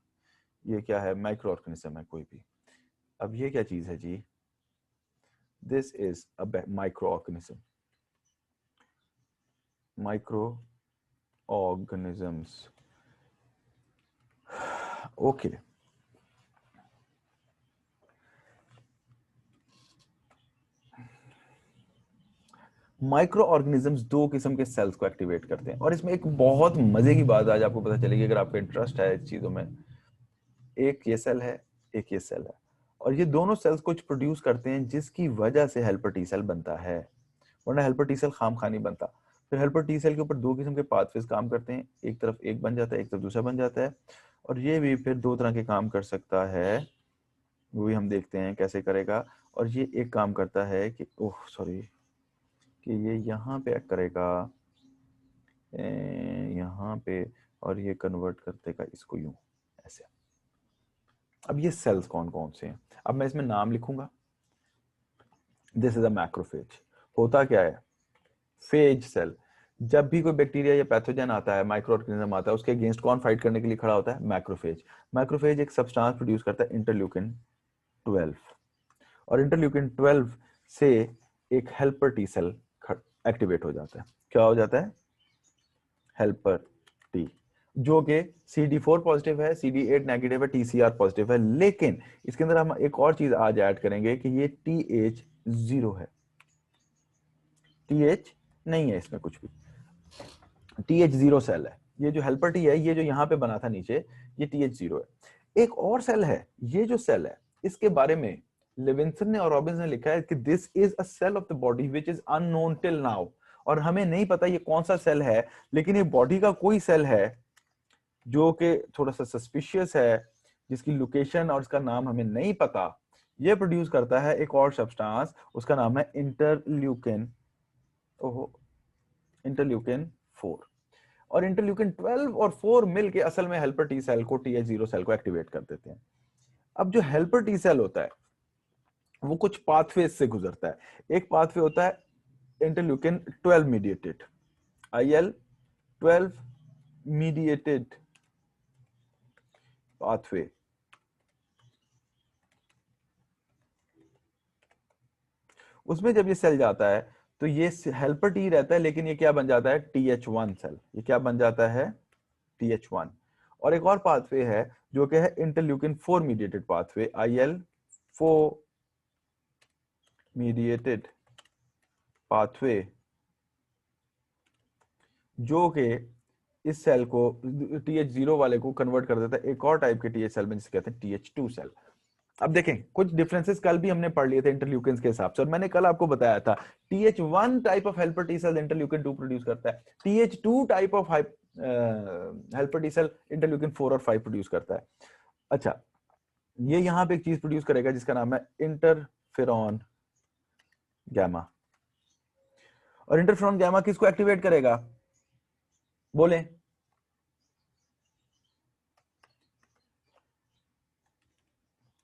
ये क्या है? माइक्रो ऑर्गेनिज्म है कोई भी। अब ये क्या चीज है जी? This is a microorganism. Microorganisms, okay. Microorganisms दो किस्म के सेल्स को एक्टिवेट करते हैं, और इसमें एक बहुत मजे की बात आज आपको पता चलेगी अगर आपका इंटरेस्ट है इस चीजों में। एक ये सेल है, एक ये सेल है, और ये दोनों सेल्स कुछ प्रोड्यूस करते हैं जिसकी वजह से हेल्पर टी सेल बनता है, वरना हेल्पर टी सेल खाम खा नहीं बनता। फिर हेल्पर टी सेल के ऊपर दो किस्म के पाथवेज काम करते हैं, एक तरफ एक बन जाता है, एक तरफ दूसरा बन जाता है, और ये भी फिर दो तरह के काम कर सकता है, वो भी हम देखते हैं कैसे करेगा। और ये एक काम करता है कि ओह सॉरी, कि ये यहाँ पे एक्ट करेगा यहाँ पे, और ये कन्वर्ट कर देगा इसको यूं, ऐसे। अब ये सेल्स कौन कौन से हैं, अब मैं इसमें नाम लिखूंगा। This is a macrophage. होता क्या है? फेज सेल, जब भी कोई बैक्टीरिया या पैथोजन आता है, माइक्रो ऑर्गेनिज्म आता है, उसके अगेंस्ट कौन फाइट करने के लिए खड़ा होता है? मैक्रोफेज। मैक्रोफेज एक सब्सटेंस प्रोड्यूस करता है इंटरल्यूकिन 12, और इंटरल्यूकिन 12 से एक हेल्पर टी सेल एक्टिवेट हो जाता है। क्या हो जाता है? हेल्पर टी, जो कि CD4 पॉजिटिव है, CD8 नेगेटिव है, TCR पॉजिटिव है। लेकिन इसके अंदर हम एक और चीज आज ऐड करेंगे कि ये TH0 है, TH नहीं है इसमें कुछ भी, TH0 सेल है। ये जो हेल्पर टी है, ये जो यहाँ पे बना था नीचे, ये TH0 है। एक और सेल है, ये जो सेल है इसके बारे में लिविंसन ने और रॉबिन्स ने लिखा है कि this is a cell of the body which is unknown till now. और हमें नहीं पता ये कौन सा सेल है, लेकिन ये बॉडी का कोई सेल है जो कि थोड़ा सा सस्पिशियस है, जिसकी लोकेशन और उसका नाम हमें नहीं पता। ये प्रोड्यूस करता है एक और सब्सटेंस, उसका नाम है इंटरल्यूकिन, इंटरल्यूकिन 4। और इंटरल्यूकिन 12 और 4 मिलके असल में हेल्पर टी सेल को, TH0 सेल को एक्टिवेट कर देते हैं। अब जो हेल्पर टी सेल होता है वो कुछ पाथवेज से गुजरता है। एक पाथवे होता है interleukin 12 mediated, IL-12 mediated pathway. उसमें जब ये सेल जाता है तो ये हेल्पर टी रहता है, लेकिन ये क्या बन जाता है? TH1 cell. ये क्या बन जाता है? TH1। और एक और पाथवे है जो कि है interleukin 4 mediated pathway, IL-4 mediated pathway, जो कि इस सेल को, TH0 वाले को कन्वर्ट कर देता है एक और टाइप के TH सेल में, जिसे कहते हैं TH2 सेल। अब देखें कुछ डिफरेंसेस कल भी हमने पढ़ लिए थे इंटरल्यूकिन के हिसाब से, और मैंने कल आपको बताया था TH1 type of helper T cell interleukin 2 produce करता है, TH2 type of helper T cell interleukin 4 और 5 प्रोड्यूस करता है। अच्छा, ये यहां पे एक चीज प्रोड्यूस करेगा जिसका नाम है इंटरफेरॉन गैमा। और इंटरफेरॉन गैमा किसको एक्टिवेट करेगा? बोले।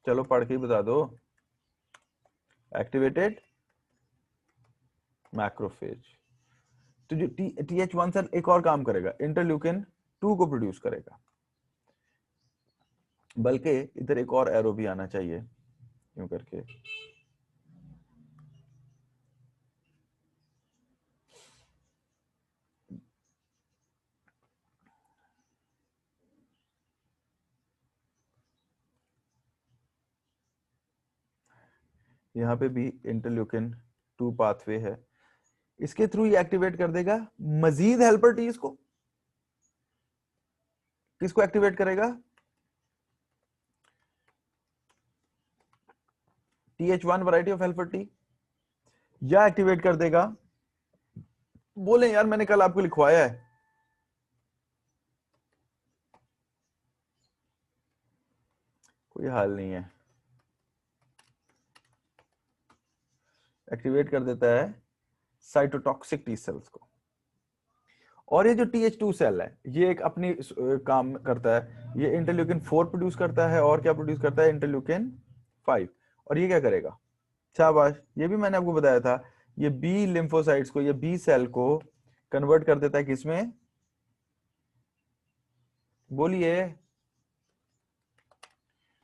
चलो पढ़ के ही बता दो। Activated macrophage. तो जो TH1 सेल एक और काम करेगा, इंटरल्यूकिन 2 को प्रोड्यूस करेगा। बल्कि इधर एक और एरो भी आना चाहिए, यूं करके। यहाँ पे भी इंटरल्यूकिन 2 पाथवे है, इसके थ्रू ये एक्टिवेट कर देगा मजीद हेल्पर टीज को। किसको एक्टिवेट करेगा? TH1 variety of helper T, या एक्टिवेट कर देगा, बोले यार मैंने कल आपको लिखवाया है, कोई हाल नहीं है, एक्टिवेट कर देता है साइटोटॉक्सिक टी सेल्स को। और ये जो TH2 सेल है ये एक अपनी काम करता है, ये इंटरल्यूकिन 4 प्रोड्यूस करता है, और क्या प्रोड्यूस करता है? इंटरल्यूकिन 5। और ये क्या करेगा? शाबाश, ये भी मैंने आपको बताया था, ये बी लिम्फोसाइट्स को, ये बी सेल को कन्वर्ट कर देता है किसमें? बोलिए।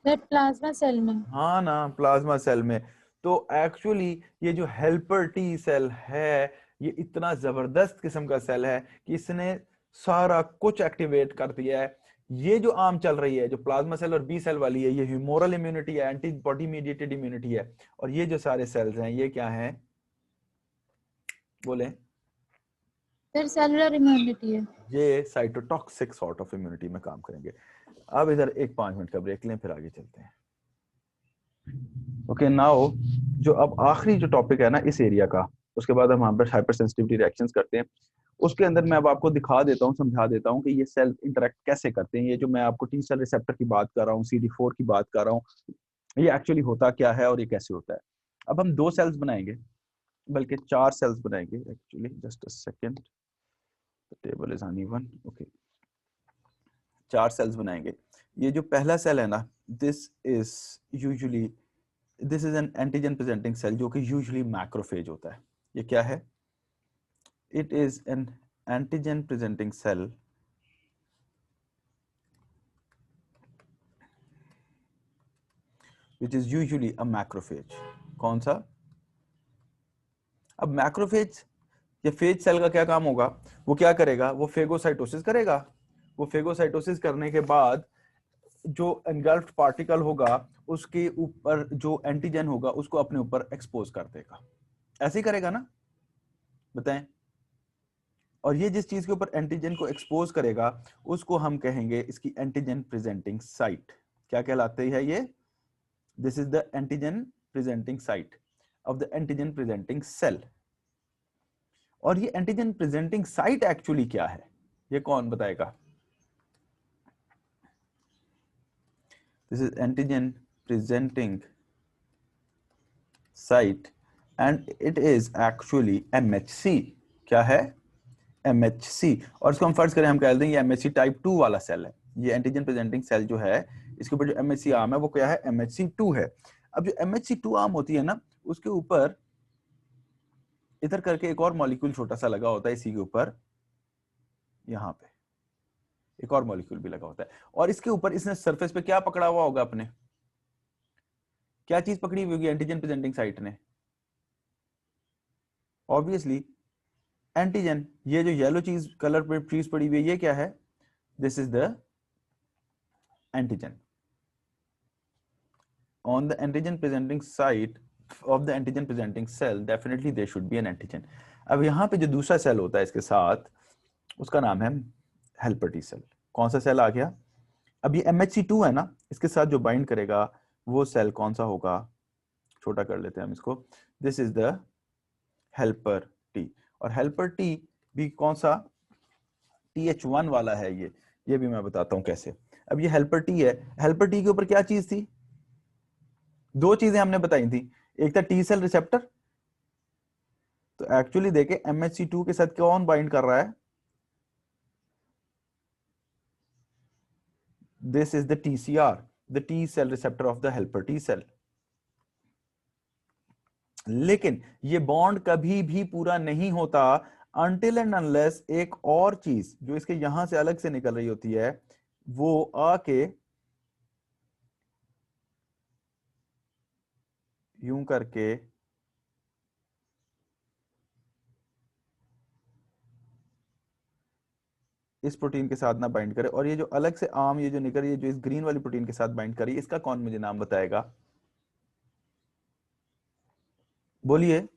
प्लाज्मा सेल में।
हाँ ना, प्लाज्मा सेल में। तो एक्चुअली ये जो हेल्पर टी सेल है ये इतना जबरदस्त किस्म का सेल है कि इसने सारा कुछ एक्टिवेट कर दिया है। ये जो आम चल रही है, जो प्लाज्मा सेल और बी सेल वाली है, ये ह्यूमोरल इम्यूनिटी है, एंटीबॉडी मीडिएटेड इम्यूनिटी है। और ये जो सारे सेल्स हैं ये क्या हैं? बोले।
फिर सेलुलर इम्यूनिटी है।
ये साइटोटॉक्सिक सॉर्ट ऑफ इम्यूनिटी में काम करेंगे। अब इधर एक 5 मिनट का ब्रेक लें, फिर आगे चलते हैं। ओके नाउ, जो अब आखिरी जो टॉपिक है ना इस एरिया का, उसके बाद हम हाइपर सेंसिटिविटी रिएक्शंस करते हैं। उसके अंदर मैं अब आपको दिखा देता हूँ, समझा देता हूँ कि ये सेल इंटरेक्ट कैसे करते हैं। ये जो मैं आपको टी सेल रिसेप्टर की बात कर रहा हूँ, CD4 की बात कर रहा हूँ, ये एक्चुअली होता क्या है और ये कैसे होता है। अब हम 2 सेल्स बनाएंगे, बल्कि 4 सेल्स बनाएंगे actually. Just a second, the table is uneven. Okay, 4 cells बनाएंगे। ये जो पहला सेल है ना, this is an antigen presenting cell, जो कि यूजुअली मैक्रोफेज होता है। ये क्या है? It is an antigen presenting cell which is usually a macrophage. कौन सा? अब मैक्रोफेज या फेज सेल का क्या काम होगा? वो क्या करेगा? वो फेगोसाइटोसिस करेगा। वो फेगोसाइटोसिस करने के बाद जो एनगल्फ्ड पार्टिकल होगा उसके ऊपर जो एंटीजन होगा उसको अपने ऊपर एक्सपोज कर देगा। ऐसे ही करेगा ना? बताएं। और ये जिस चीज के ऊपर एंटीजन को एक्सपोज करेगा उसको हम कहेंगे इसकी एंटीजन प्रेजेंटिंग साइट। क्या कहलाती है ये? This is the antigen presenting site of the antigen presenting cell. और ये एंटीजन प्रेजेंटिंग साइट एक्चुअली क्या है, ये कौन बताएगा? This is antigen presenting site and it is actually MHC। क्या है? MHC। और इसको हम फर्ज करें, हम कह देंगे ये MHC टाइप 2 वाला सेल है। ये एंटीजन प्रेजेंटिंग सेल जो है इसके ऊपर जो MHC आर्म है वो क्या है? MHC2 है। अब जो MHC2 आर्म होती है ना उसके ऊपर इधर करके एक और मॉलिक्यूल छोटा सा लगा होता है, इसी के ऊपर यहां पे एक और मॉलिक्यूल भी लगा होता है। और इसके ऊपर इसने सरफेस पे क्या पकड़ा हुआ होगा? अपने क्या चीज पकड़ी हुई होगी एंटीजन प्रेजेंटिंग साइट ने? Obviously antigen. ये जो येलो चीज कलर पे चीज पड़ी हुई है ये क्या है? This is the antigen. On the antigen presenting site of the antigen presenting cell definitely there should be an antigen. अब यहां पे जो दूसरा सेल होता है इसके साथ उसका नाम है हेल्पर टी सेल। कौन सा सेल आ गया? अब ये MHC2 है ना, इसके साथ जो बाइंड करेगा वो सेल कौन सा होगा? छोटा कर लेते हैं हम इसको। This is the helper T. और हेल्पर टी भी कौन सा? TH1 वाला है ये भी मैं बताता हूं कैसे। अब ये हेल्पर टी है। हेल्पर टी के ऊपर क्या चीज थी? दो चीजें हमने बताई थी, एक था टी सेल रिसेप्टर। तो एक्चुअली देखे MHC2 के साथ कौन बाइंड कर रहा है? This is the TCR, the T cell receptor of the helper T cell. लेकिन ये बॉन्ड कभी भी पूरा नहीं होता until and unless एक और चीज जो इसके यहां से अलग से निकल रही होती है वो आके यूं करके इस प्रोटीन के साथ ना बाइंड करे, और ये जो अलग से आर्म ये जो निकल रही है जो इस ग्रीन वाली प्रोटीन के साथ बाइंड करी, इसका कौन मुझे नाम बताएगा? बोलिए।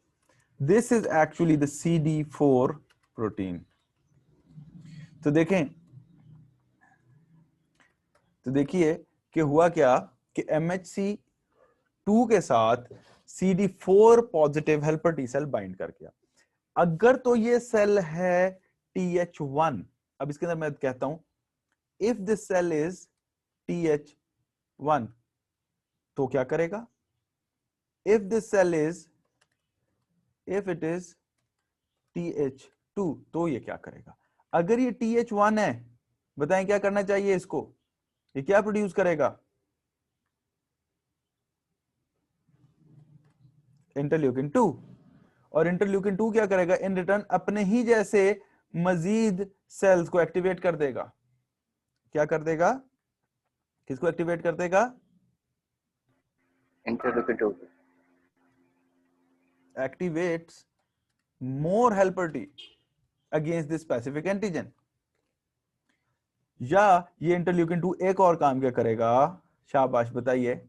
This is actually the CD4 protein. तो देखें, तो देखिए कि हुआ क्या कि MHC2 के साथ CD4 positive helper T cell bind कर गया। अगर तो ये सेल है TH1, अब इसके अंदर मैं कहता हूं if this cell is TH1 तो क्या करेगा? If this cell is if it is TH2 तो ये क्या करेगा? अगर ये TH1 है, बताएं क्या करना चाहिए इसको? ये क्या प्रोड्यूस करेगा? इंटरल्यूकिन 2। और इंटरल्यूकिन 2 क्या करेगा? इन रिटर्न अपने ही जैसे मजीद सेल्स को एक्टिवेट कर देगा। क्या कर देगा? किसको एक्टिवेट कर देगा?
Interleukin 2
activates more helper T against this specific antigen. या ये इंटरल्यूकिन 2 एक और काम क्या करेगा? शाबाश बताइए।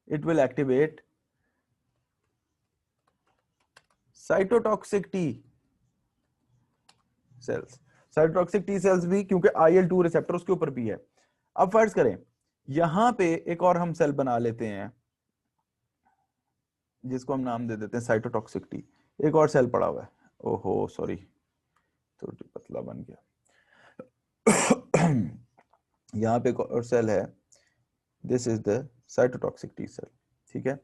It will activate cytotoxic T sales. Cytotoxic T sales भी क्योंकि IL-2 रिसेप्टर उसके ऊपर भी है। अब फर्ज करें यहां पे एक और हम सेल बना लेते हैं जिसको हम नाम दे देते हैं साइटोटॉक्सिक टी। एक और सेल पड़ा हुआ है, ओहो सॉरी थोड़ी पतला बन गया। यहां पे एक और सेल है, this is the cytotoxic T cell. ठीक है,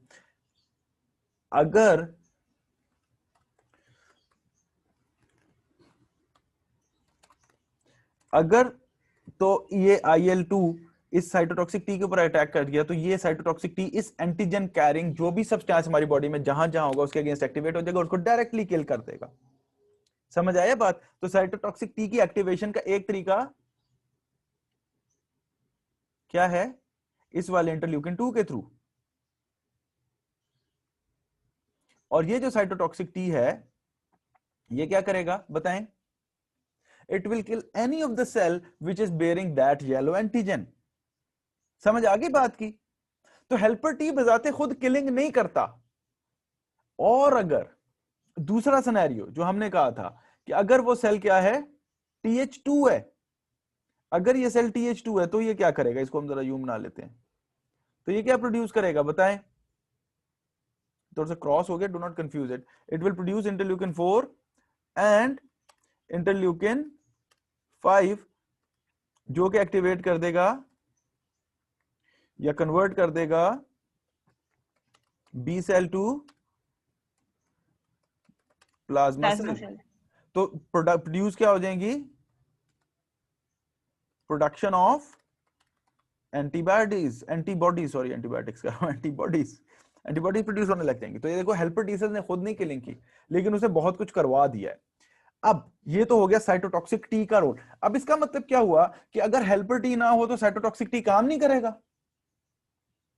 अगर तो ये IL-2 इस साइटोटॉक्सिक टी के ऊपर अटैक कर दिया, तो ये साइटोटॉक्सिक टी इस एंटीजन कैरिंग जो भी सब्सटेंस हमारी बॉडी में जहां जहां होगा उसके अगेंस्ट एक्टिवेट हो जाएगा, उसको डायरेक्टली किल कर देगा। समझ आया बात? तो साइटोटॉक्सिक टी की एक्टिवेशन का एक तरीका क्या है? इस वाले इंटरल्यूकिन 2 के थ्रू। और ये जो साइटोटॉक्सिक टी है ये क्या करेगा बताएं? It will kill any of the cell which is bearing that yellow antigen. समझ आ गई बात की? तो हेल्पर टी बजाते खुद किलिंग नहीं करता। और अगर दूसरा सिनेरियो जो हमने कहा था कि अगर वो सेल क्या है, TH2 है, अगर ये सेल TH2 है तो ये क्या करेगा? इसको हम जरा यूं बना लेते हैं। तो ये क्या प्रोड्यूस करेगा बताएं? थोड़ा सा क्रॉस हो गया, do not confuse it. It will produce interleukin 4 and interleukin 5, जो कि एक्टिवेट कर देगा या कन्वर्ट कर देगा B cell to plasma cell. तो प्रोड्यूस क्या हो जाएंगी? प्रोडक्शन ऑफ एंटीबॉडीज, एंटीबायोटिक्स का एंटीबॉडीज प्रोड्यूस होने लग जाएंगी। तो ये देखो हेल्पर टी सेल ने खुद नहीं किलिंग की, लेकिन उसे बहुत कुछ करवा दिया है। अब ये तो हो गया साइटोटॉक्सिक टी का रोल। अब इसका मतलब क्या हुआ कि अगर हेल्पर टी ना हो तो साइटोटॉक्सिक टी काम नहीं करेगा,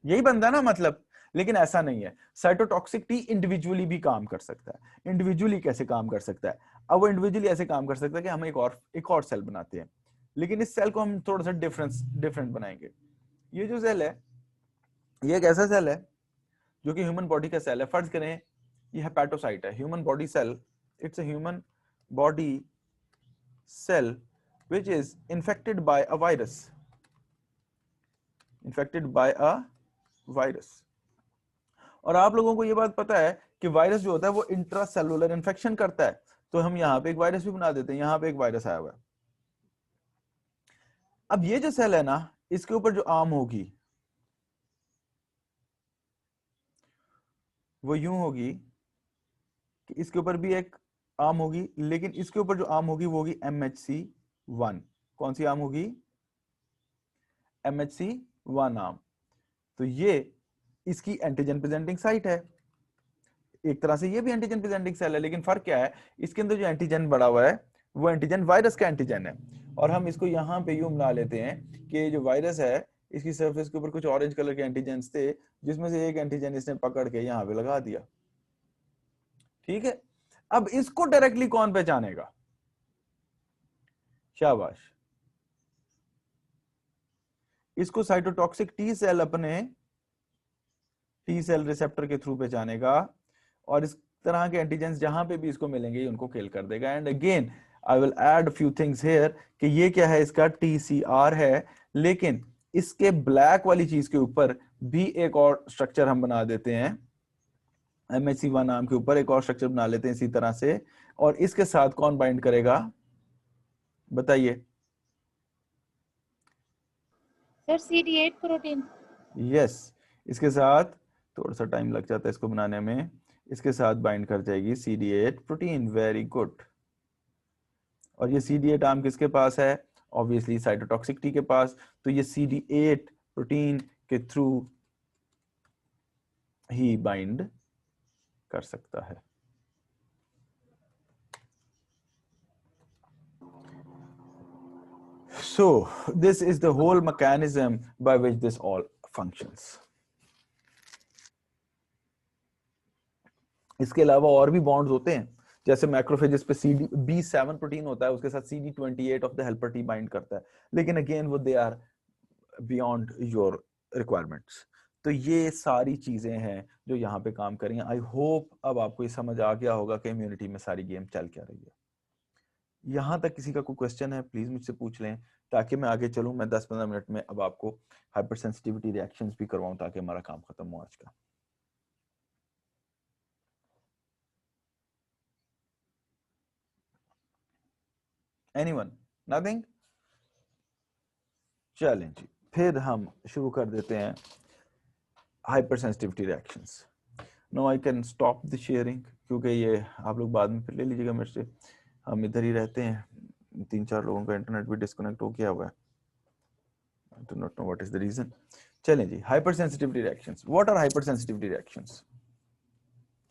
यही बनता ना मतलब। लेकिन ऐसा नहीं है, साइटोटॉक्सिक टी इंडिविजुअली भी काम कर सकता है। इंडिविजुअली कैसे काम कर सकता है? अब वो इंडिविजुअली ऐसे काम कर सकता है कि हम एक और सेल बनाते हैं, लेकिन इस सेल को हम थोड़ा सा डिफरेंट बनाएंगे। ये जो सेल है ये एक ऐसा सेल है जो कि ह्यूमन बॉडी का सेल है। फर्ज करें ये हेपेटोसाइट है, human body cell. It's a human body cell which is infected by a virus, और आप लोगों को ये बात पता है कि वायरस जो होता है वो इंट्रासेलुलर इन्फेक्शन करता है। तो हम यहां पे एक वायरस भी बना देते हैं, यहां पे एक वायरस आया हुआ है। अब ये जो सेल है ना, इसके ऊपर जो आर्म होगी वो यूं होगी कि इसके ऊपर भी एक आर्म होगी, लेकिन इसके ऊपर जो आर्म होगी वो होगी MHC1। कौन सी आर्म होगी? MHC1 arm. तो ये इसकी एंटीजन प्रेजेंटिंग साइट है। एक तरह से ये भी एंटीजन प्रेजेंटिंग सेल है, लेकिन फर्क क्या है? इसके अंदर जो एंटीजन बड़ा हुआ है वो एंटीजन वायरस का एंटीजन है। और हम इसको यहां पे यूं बना लेते हैं कि जो वायरस है इसकी सरफेस के ऊपर कुछ ऑरेंज कलर के एंटीजन थे, जिसमें से एक एंटीजन इसने पकड़ के यहां पे लगा दिया। ठीक है, अब इसको डायरेक्टली कौन पहचानेगा? शाबाश, इसको साइटोटॉक्सिक टी सेल अपने टी सेल रिसेप्टर के थ्रू पहचानेगा, और इस तरह के एंटीजेंस जहां पे भी इसको मिलेंगे उनको किल कर देगा। And again I will add few things here कि ये क्या है, इसका TCR है, लेकिन इसके ब्लैक वाली चीज के ऊपर भी एक और स्ट्रक्चर हम बना देते हैं, MHC1 नाम के ऊपर एक और स्ट्रक्चर बना लेते हैं इसी तरह से। और इसके साथ कौन बाइंड करेगा बताइए?
Sir CD8 protein.
यस, इसके साथ थोड़ा सा टाइम लग जाता है इसको बनाने में, इसके साथ बाइंड कर जाएगी CD8 प्रोटीन। Very good. और ये CD8 आर्म किसके पास है? ऑब्वियसली साइटोटॉक्सिक टी के पास। तो ये CD8 प्रोटीन के थ्रू ही बाइंड कर सकता है। So this is the whole mechanism by which this all functions. इसके अलावा और भी बॉन्ड्स होते हैं, जैसे मैक्रोफेजेस पे B7 प्रोटीन होता है, उसके साथ CD28 of the helper T bind करता है, लेकिन अगेन वो they are beyond your requirements. तो ये सारी चीजें हैं जो यहाँ पे काम करेंगे। आई होप अब आपको ये समझ आ गया होगा कि इम्यूनिटी में सारी गेम चल क्या रही है। यहाँ तक किसी का कोई क्वेश्चन है प्लीज मुझसे पूछ लें, ताकि मैं आगे चलूं। मैं 10-15 मिनट में अब आपको हाइपर सेंसिटिविटी रिएक्शंस भी करवाऊं ताकि हमारा काम खत्म हो आज का। एनीवन? नथिंग? चलें जी, फिर हम शुरू कर देते हैं hypersensitivity reactions. No I can stop the sharing, क्योंकि ये आप लोग बाद में फिर ले लीजिएगा मेरे से, हम इधर ही रहते हैं। 3-4 लोगों का इंटरनेट भी डिस्कनेक्ट हो गया हुआ है। do not know what is the reason. चलें जी, hypersensitivity reactions. What are hypersensitivity reactions?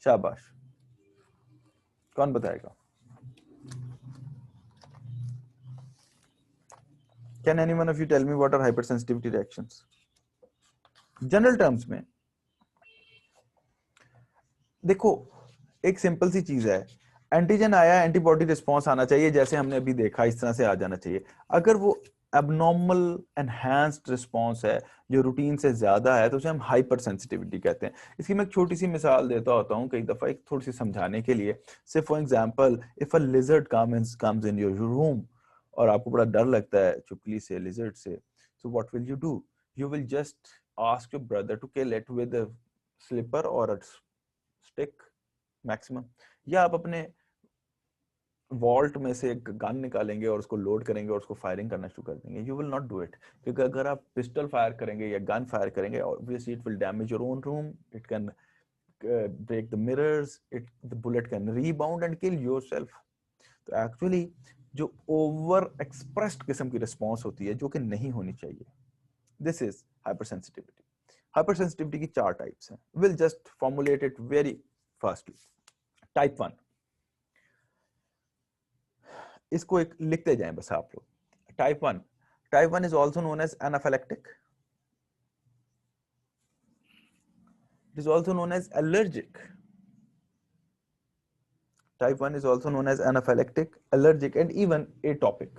शाबाश, कौन बताएगा? Can any one of you tell me what are hypersensitivity reactions? General terms में देखो, एक सिंपल सी चीज है, एंटीजन आया, एंटीबॉडी रिस्पॉन्स आना चाहिए, जैसे हमने अभी देखा इस तरह से आ जाना चाहिए। अगर वो एबनॉर्मल एनहांस्ड रिस्पॉन्स है जो रूटीन से ज्यादा है तो उसे हम हाइपर सेंसिटिविटी कहते हैं। इसकी मैं एक छोटी सी मिसाल देता होता हूँ कई दफा, एक थोड़ी सी समझाने के लिए। से for example, if a lizard comes in your room और आपको बड़ा डर लगता है चुपली से, लिजर्ड से, so what will you do? You will just ask your brother to kill it with a slipper और अ स्टिक मैक्सिमम, या आप अपने वॉल्ट में से एक गन निकालेंगे और उसको लोड करेंगे और उसको फायरिंग करना शुरू कर देंगे। You will not do it, क्योंकि अगर आप पिस्टल फायर करेंगे या गन फायर करेंगे, obviously it will damage your own room, it can break the mirrors, the bullet can rebound and kill yourself. तो एक्चुअली जो ओवर एक्सप्रेस्ड किस्म की रिस्पॉन्स होती है जो कि नहीं होनी चाहिए, दिस इज हाइपरसेंसिटिविटी। हाइपरसेंसिटिविटी की 4 टाइप्स हैं। Will just formulate it very fastly. Type 1, इसको एक लिखते जाएं बस आप लोग। Type 1 is also known as anaphylactic, it is also known as allergic. Type 1 is also known as anaphylactic, allergic, and even atopic.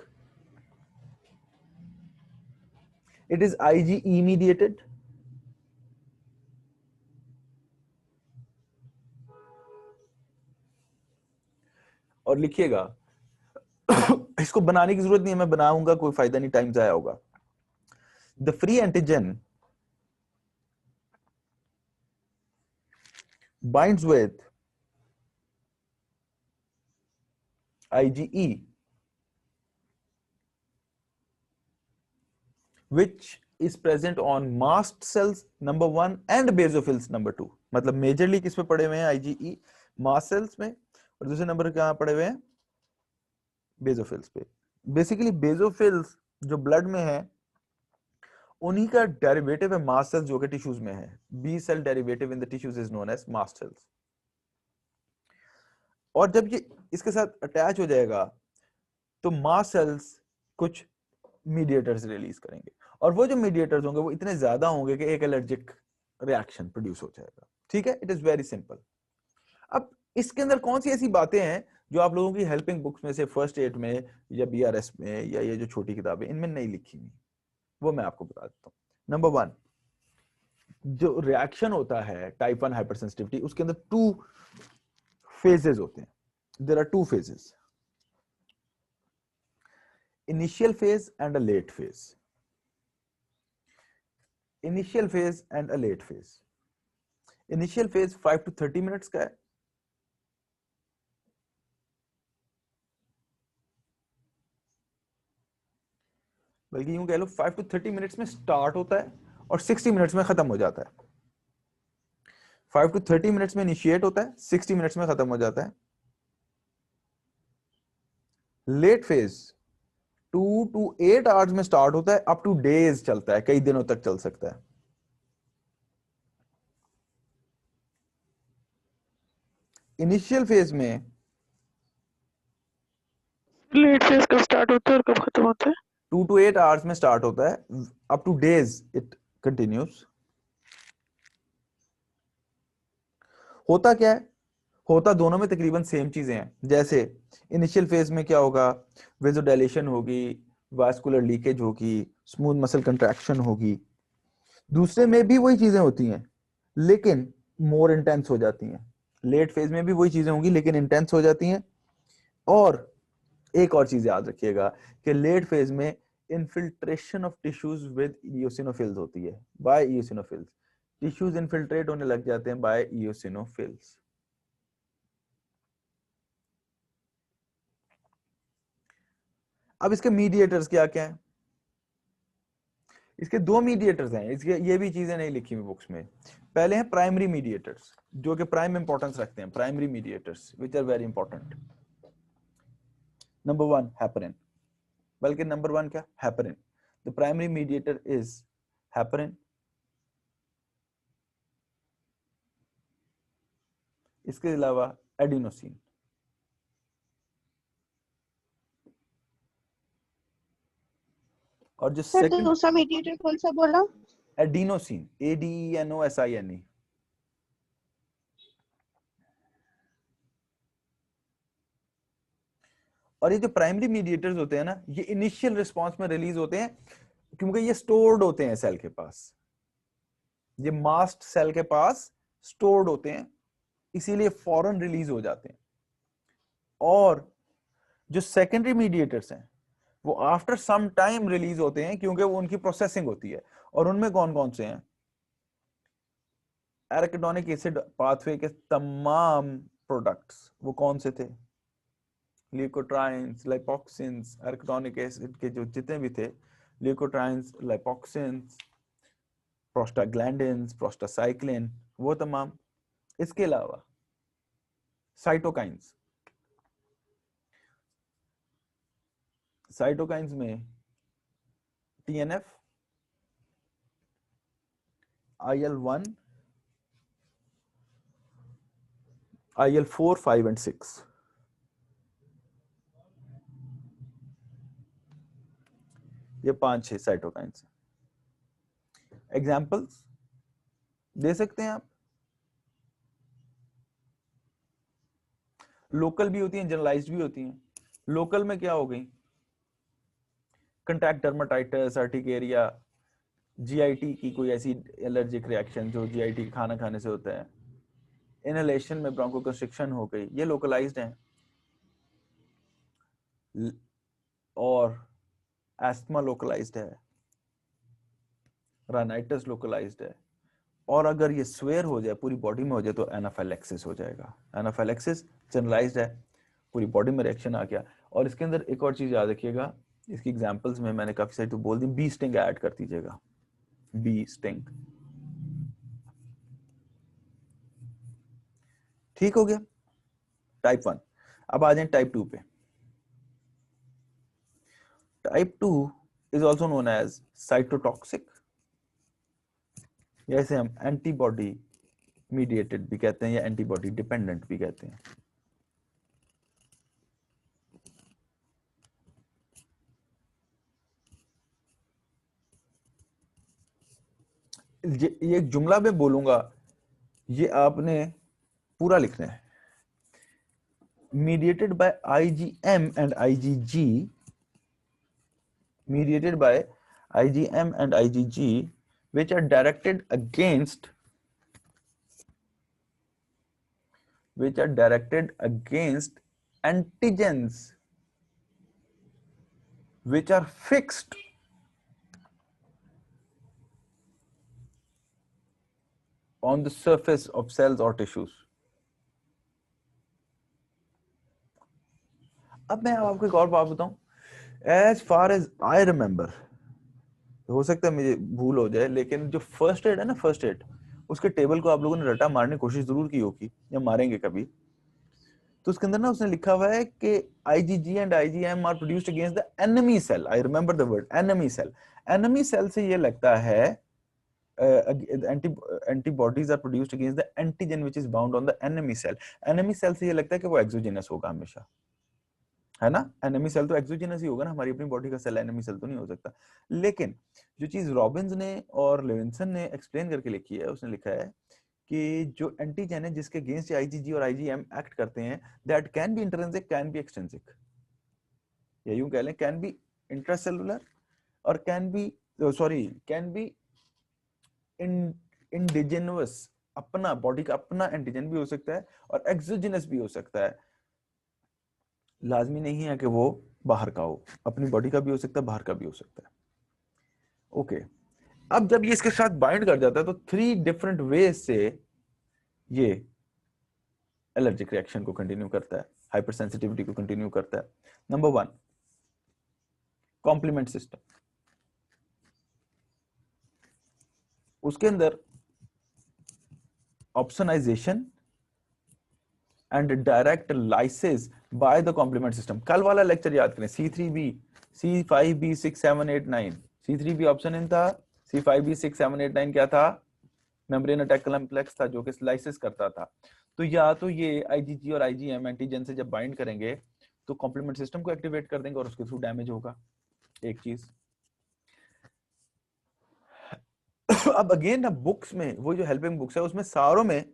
It is IgE mediated. और लिखिएगा, इसको बनाने की जरूरत नहीं है, मैं बनाऊंगा, कोई फायदा नहीं, टाइम जाया होगा। The free antigen binds with IgE, which is present on mast cells number 1 and basophils number 2. मतलब मेजरली किस पे पड़े हुए हैं? IgE मास्ट सेल्स में, और दूसरे नंबर कहां पड़े हुए हैं? बेसोफिल्स पे। बेसिकली बेसोफिल्स जो ब्लड में है उन्हीं का डेरिवेटिव है मास्ट सेल्स जो कि टिश्यूज में है। B cell derivative in the tissues is known as mast cells. और जब ये इसके साथ अटैच हो जाएगा तो मास्ट सेल्स कुछ मीडिएटर्स रिलीज करेंगे, और वो जो मीडिएटर्स होंगे वो इतने ज्यादा होंगे कि एक एलर्जिक रिएक्शन प्रोड्यूस हो जाएगा। ठीक है, इट इज वेरी सिंपल। अब इसके अंदर कौन सी ऐसी बातें हैं जो आप लोगों की हेल्पिंग बुक्स में से फर्स्ट एड में या बीआरएस में या ये जो छोटी किताबें इनमें नहीं लिखी हुई, वो मैं आपको बता देता हूँ। नंबर 1, जो रिएक्शन होता है टाइप 1 हाइपरसेंसिटिविटी, उसके अंदर 2 फेजेस होते हैं। There are 2 phases, initial phase and a late phase. Initial phase and a late phase. Initial phase 5 to 30 minutes का है, बल्कि यूं कह लो 5 to 30 मिनट्स में स्टार्ट होता है और 60 मिनट्स में खत्म हो जाता है। 5 to 30 मिनट्स में इनिशिएट होता है, 60 मिनट्स में खत्म हो जाता है। लेट फेज 2 to 8 आवर्स में स्टार्ट होता है, अप टू डेज चलता है, कई दिनों तक चल सकता है। इनिशियल फेज में
लेट फेज कब स्टार्ट होता है और कब खत्म होता है?
2 to 8 आवर्स में स्टार्ट होता है, up two days it continues. होता क्या है? होता दोनों में तकरीबन सेम चीजें हैं। जैसे इनिशियल फेज में क्या होगा? वेजोडाइलेशन होगी, वास्कुलर लीकेज होगी, स्मूथ मसल कंट्रैक्शन होगी। दूसरे में भी वही चीजें होती हैं लेकिन मोर इंटेंस हो जाती हैं। लेट फेज में भी वही चीजें होंगी लेकिन इंटेंस हो जाती हैं। और एक और चीज याद रखिएगा कि लेट फेज में infiltration of tissues with eosinophils होती है, बाय इओसिनोफिल्स। टिश्यूज इनफिल्ट्रेट होने लग जाते हैं बाय इओसिनोफिल्स। अब इसके मीडिएटर्स क्या क्या हैं? इसके 2 मीडिएटर्स हैं, इसके ये भी चीजें नहीं लिखी हुई बुक्स में। पहले हैं प्राइमरी मीडिएटर्स जो कि प्राइम इंपॉर्टेंस रखते हैं। Primary mediators which are very important. Number 1 heparin, बल्कि नंबर 1 क्या? Heparin. The primary mediator is heparin. इसके अलावा एडिनोसिन। और जो
सर
सेकंड
दूसरा मीडिएटर कौन सा बोला?
Adenosine, ADENOSINE। और ये जो प्राइमरी मीडिएटर्स होते हैं ना, ये इनिशियल रिस्पांस में रिलीज होते हैं क्योंकि ये स्टोर्ड होते हैं सेल के पास, ये मास्ट सेल के पास स्टोर्ड होते हैं, इसीलिए फौरन रिलीज हो जाते हैं। और जो सेकेंडरी मीडिएटर्स हैं वो आफ्टर सम टाइम रिलीज होते हैं क्योंकि वो उनकी प्रोसेसिंग होती है। और उनमें कौन कौन से हैं? एराकिडोनिक एसिड पाथवे के तमाम प्रोडक्ट्स, वो कौन से थे? ल्यूकोट्राइन्स, लाइपोक्सिन्स, एराकिडोनिक एसिड के जो जितने भी थे, ल्यूकोट्राइन्स, लाइपोक्सिन्स, प्रोस्टाग्लैंडिन्स, प्रोस्टासाइक्लिन, वो तमाम। इसके अलावा साइटोकाइंस, साइटोकाइंस में TNF, IL-1, IL-4, 5 and 6। ये 5-6 साइटोकाइंस। एग्जाम्पल्स दे सकते हैं आप? लोकल भी होती हैं, जनरलाइज्ड भी होती हैं। लोकल में क्या हो गई? कंटैक्ट डर्माटाइटिस, अर्टिकेरिया, GIT की कोई ऐसी एलर्जिक रिएक्शन जो GIT खाना खाने से होता है, इनहेलेशन में ब्रोंकोकंस्ट्रिक्शन हो गई, ये लोकलाइज्ड हैं। और एस्थमा लोकलाइज्ड है, राइनाइटिस लोकलाइज्ड है। और अगर ये स्वेयर हो जाए, पूरी बॉडी में हो जाए, तो एनाफाइलैक्सिस हो जाएगा। एनाफाइलैक्सिस जनरलाइज्ड है, पूरी बॉडी में रिएक्शन आ गया। और इसके अंदर एक और चीज याद रखिएगा, इसकी एग्जांपल्स में मैंने काफी सारी तो बोल दी, बी स्टिंग ऐड कर दीजिएगा, बी स्टिंग। ठीक हो गया टाइप 1। अब आ जाए टाइप 2 पे। Type 2 is also known as cytotoxic, या इसे हम एंटीबॉडी मीडिएटेड भी कहते हैं या एंटीबॉडी डिपेंडेंट भी कहते हैं। ये एक जुमला में बोलूंगा, ये आपने पूरा लिखना है। mediated by IgM and IgG, mediated by IgM and IgG, which are directed against antigens which are fixed on the surface of cells or tissues। अब मैं आपको एक और बात बताऊं, as far as I remember, हो सकता है मुझे भूल हो जाए, लेकिन जो फर्स्ट एड है ना, फर्स्ट एड, उसके टेबल को आप लोगों ने रटा मारने की कोशिश जरूर की होगी या मारेंगे कभी, तो उसके अंदर ना उसने लिखा हुआ है कि IgG and IgM are produced against the enemy cell। I remember the word enemy cell। enemy cell से ये लगता है antibodies are produced against the antigen which is bound on the enemy cell। enemy cell से ये लगता है कि वो एक्सोजेनस होगा हमेशा, है ना। एनिमी सेल तो एक्सोजेनस ही होगा ना, हमारी अपनी बॉडी का सेल एनिमी सेल तो नहीं हो सकता। लेकिन जो चीज रॉबिन्स ने और लेविंसन ने एक्सप्लेन करके लिखी है, उसने लिखा है कि जो एंटीजन है जिसके अगेंस्ट IgG और IgM एक्ट करते हैं, that can be intrinsic, can be extrinsic, या यूं कह लें कैन बी इंट्रासेलुलर और कैन बी इंडिजिनस, अपना बॉडी का अपना एंटीजन भी हो सकता है और एक्सोजेनस भी हो सकता है। लाजमी नहीं है कि वो बाहर का हो, अपनी बॉडी का भी हो सकता है, बाहर का भी हो सकता है। ओके, अब जब ये इसके साथ बाइंड कर जाता है तो 3 डिफरेंट वेज से ये एलर्जिक रिएक्शन को कंटिन्यू करता है, हाइपर सेंसिटिविटी को कंटिन्यू करता है। Number 1, complement system. उसके अंदर opsonisation and direct lysis by the complement system. कल वाला लेक्चर याद करें, C3B, C5B, 6, 7, 8, 9, C3 भी ऑप्शन इन था, C5 भी 6 7 8 9 क्या था, मेम्ब्रेन अटैक कॉम्प्लेक्स था जो कि स्लाइसिस करता था। तो या तो ये IgG और IgM एंटीजन से जब बाइंड करेंगे तो कॉम्प्लीमेंट सिस्टम को एक्टिवेट कर देंगे और उसके थ्रू डैमेज होगा, एक चीज। अब अगेन ना बुक्स में, वो जो हेल्पिंग बुक्स है उसमें सारों में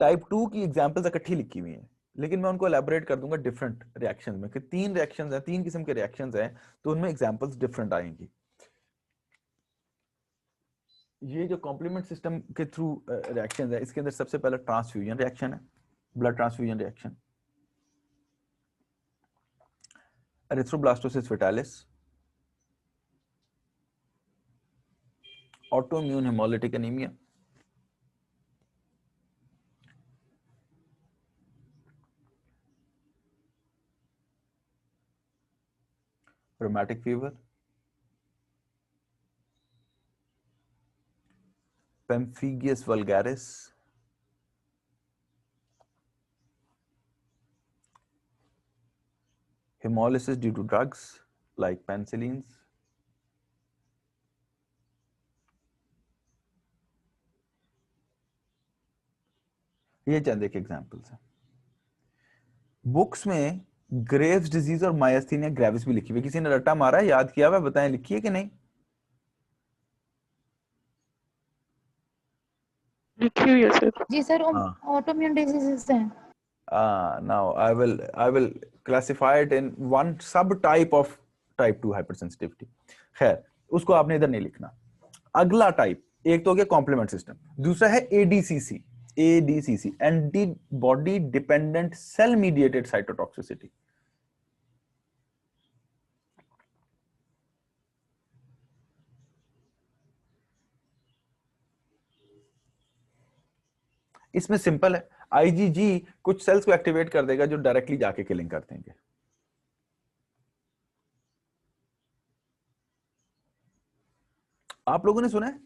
टाइप 2 की एग्जांपल्स इकट्ठी लिखी हुई हैं, लेकिन मैं उनको एलैबोरेट कर दूंगा डिफरेंट रिएक्शंस में, कि 3 रिएक्शंस हैं, 3 किस्म के रिएक्शंस हैं, तो उनमें एग्जांपल्स डिफरेंट आएंगी। ये जो कॉम्प्लीमेंट सिस्टम के थ्रू रिएक्शंस है, इसके अंदर सबसे पहला ट्रांसफ्यूजन रिएक्शन है, blood transfusion reaction, erythroblastosis fetalis, autoimmune haemolytic anaemia, rheumatic fever, pemphigus vulgaris, hemolysis due to drugs like penicillins, ये चंद एक एग्जांपल्स हैं। बुक्स में ग्रेव्स डिजीज और मायस्थीनिया ग्रेविस भी लिखी हुई, किसी ने रट्टा मारा है, याद किया हुआ, बताएं लिखी है कि नहीं?
लिखी हुई है सर।
जी सर,
हाँ।
ऑटोइम्यून डिजीजेस हैं।
Now I will classify it in one subtype of type 2 hypersensitivity. खैर, उसको आपने इधर नहीं लिखना। अगला टाइप, एक तो हो गया कॉम्प्लीमेंट सिस्टम, दूसरा है ADCC, antibody dependent cell mediated cytotoxicity. इसमें सिंपल है, IgG कुछ सेल्स को एक्टिवेट कर देगा जो डायरेक्टली जाके किलिंग कर देंगे। आप लोगों ने सुना है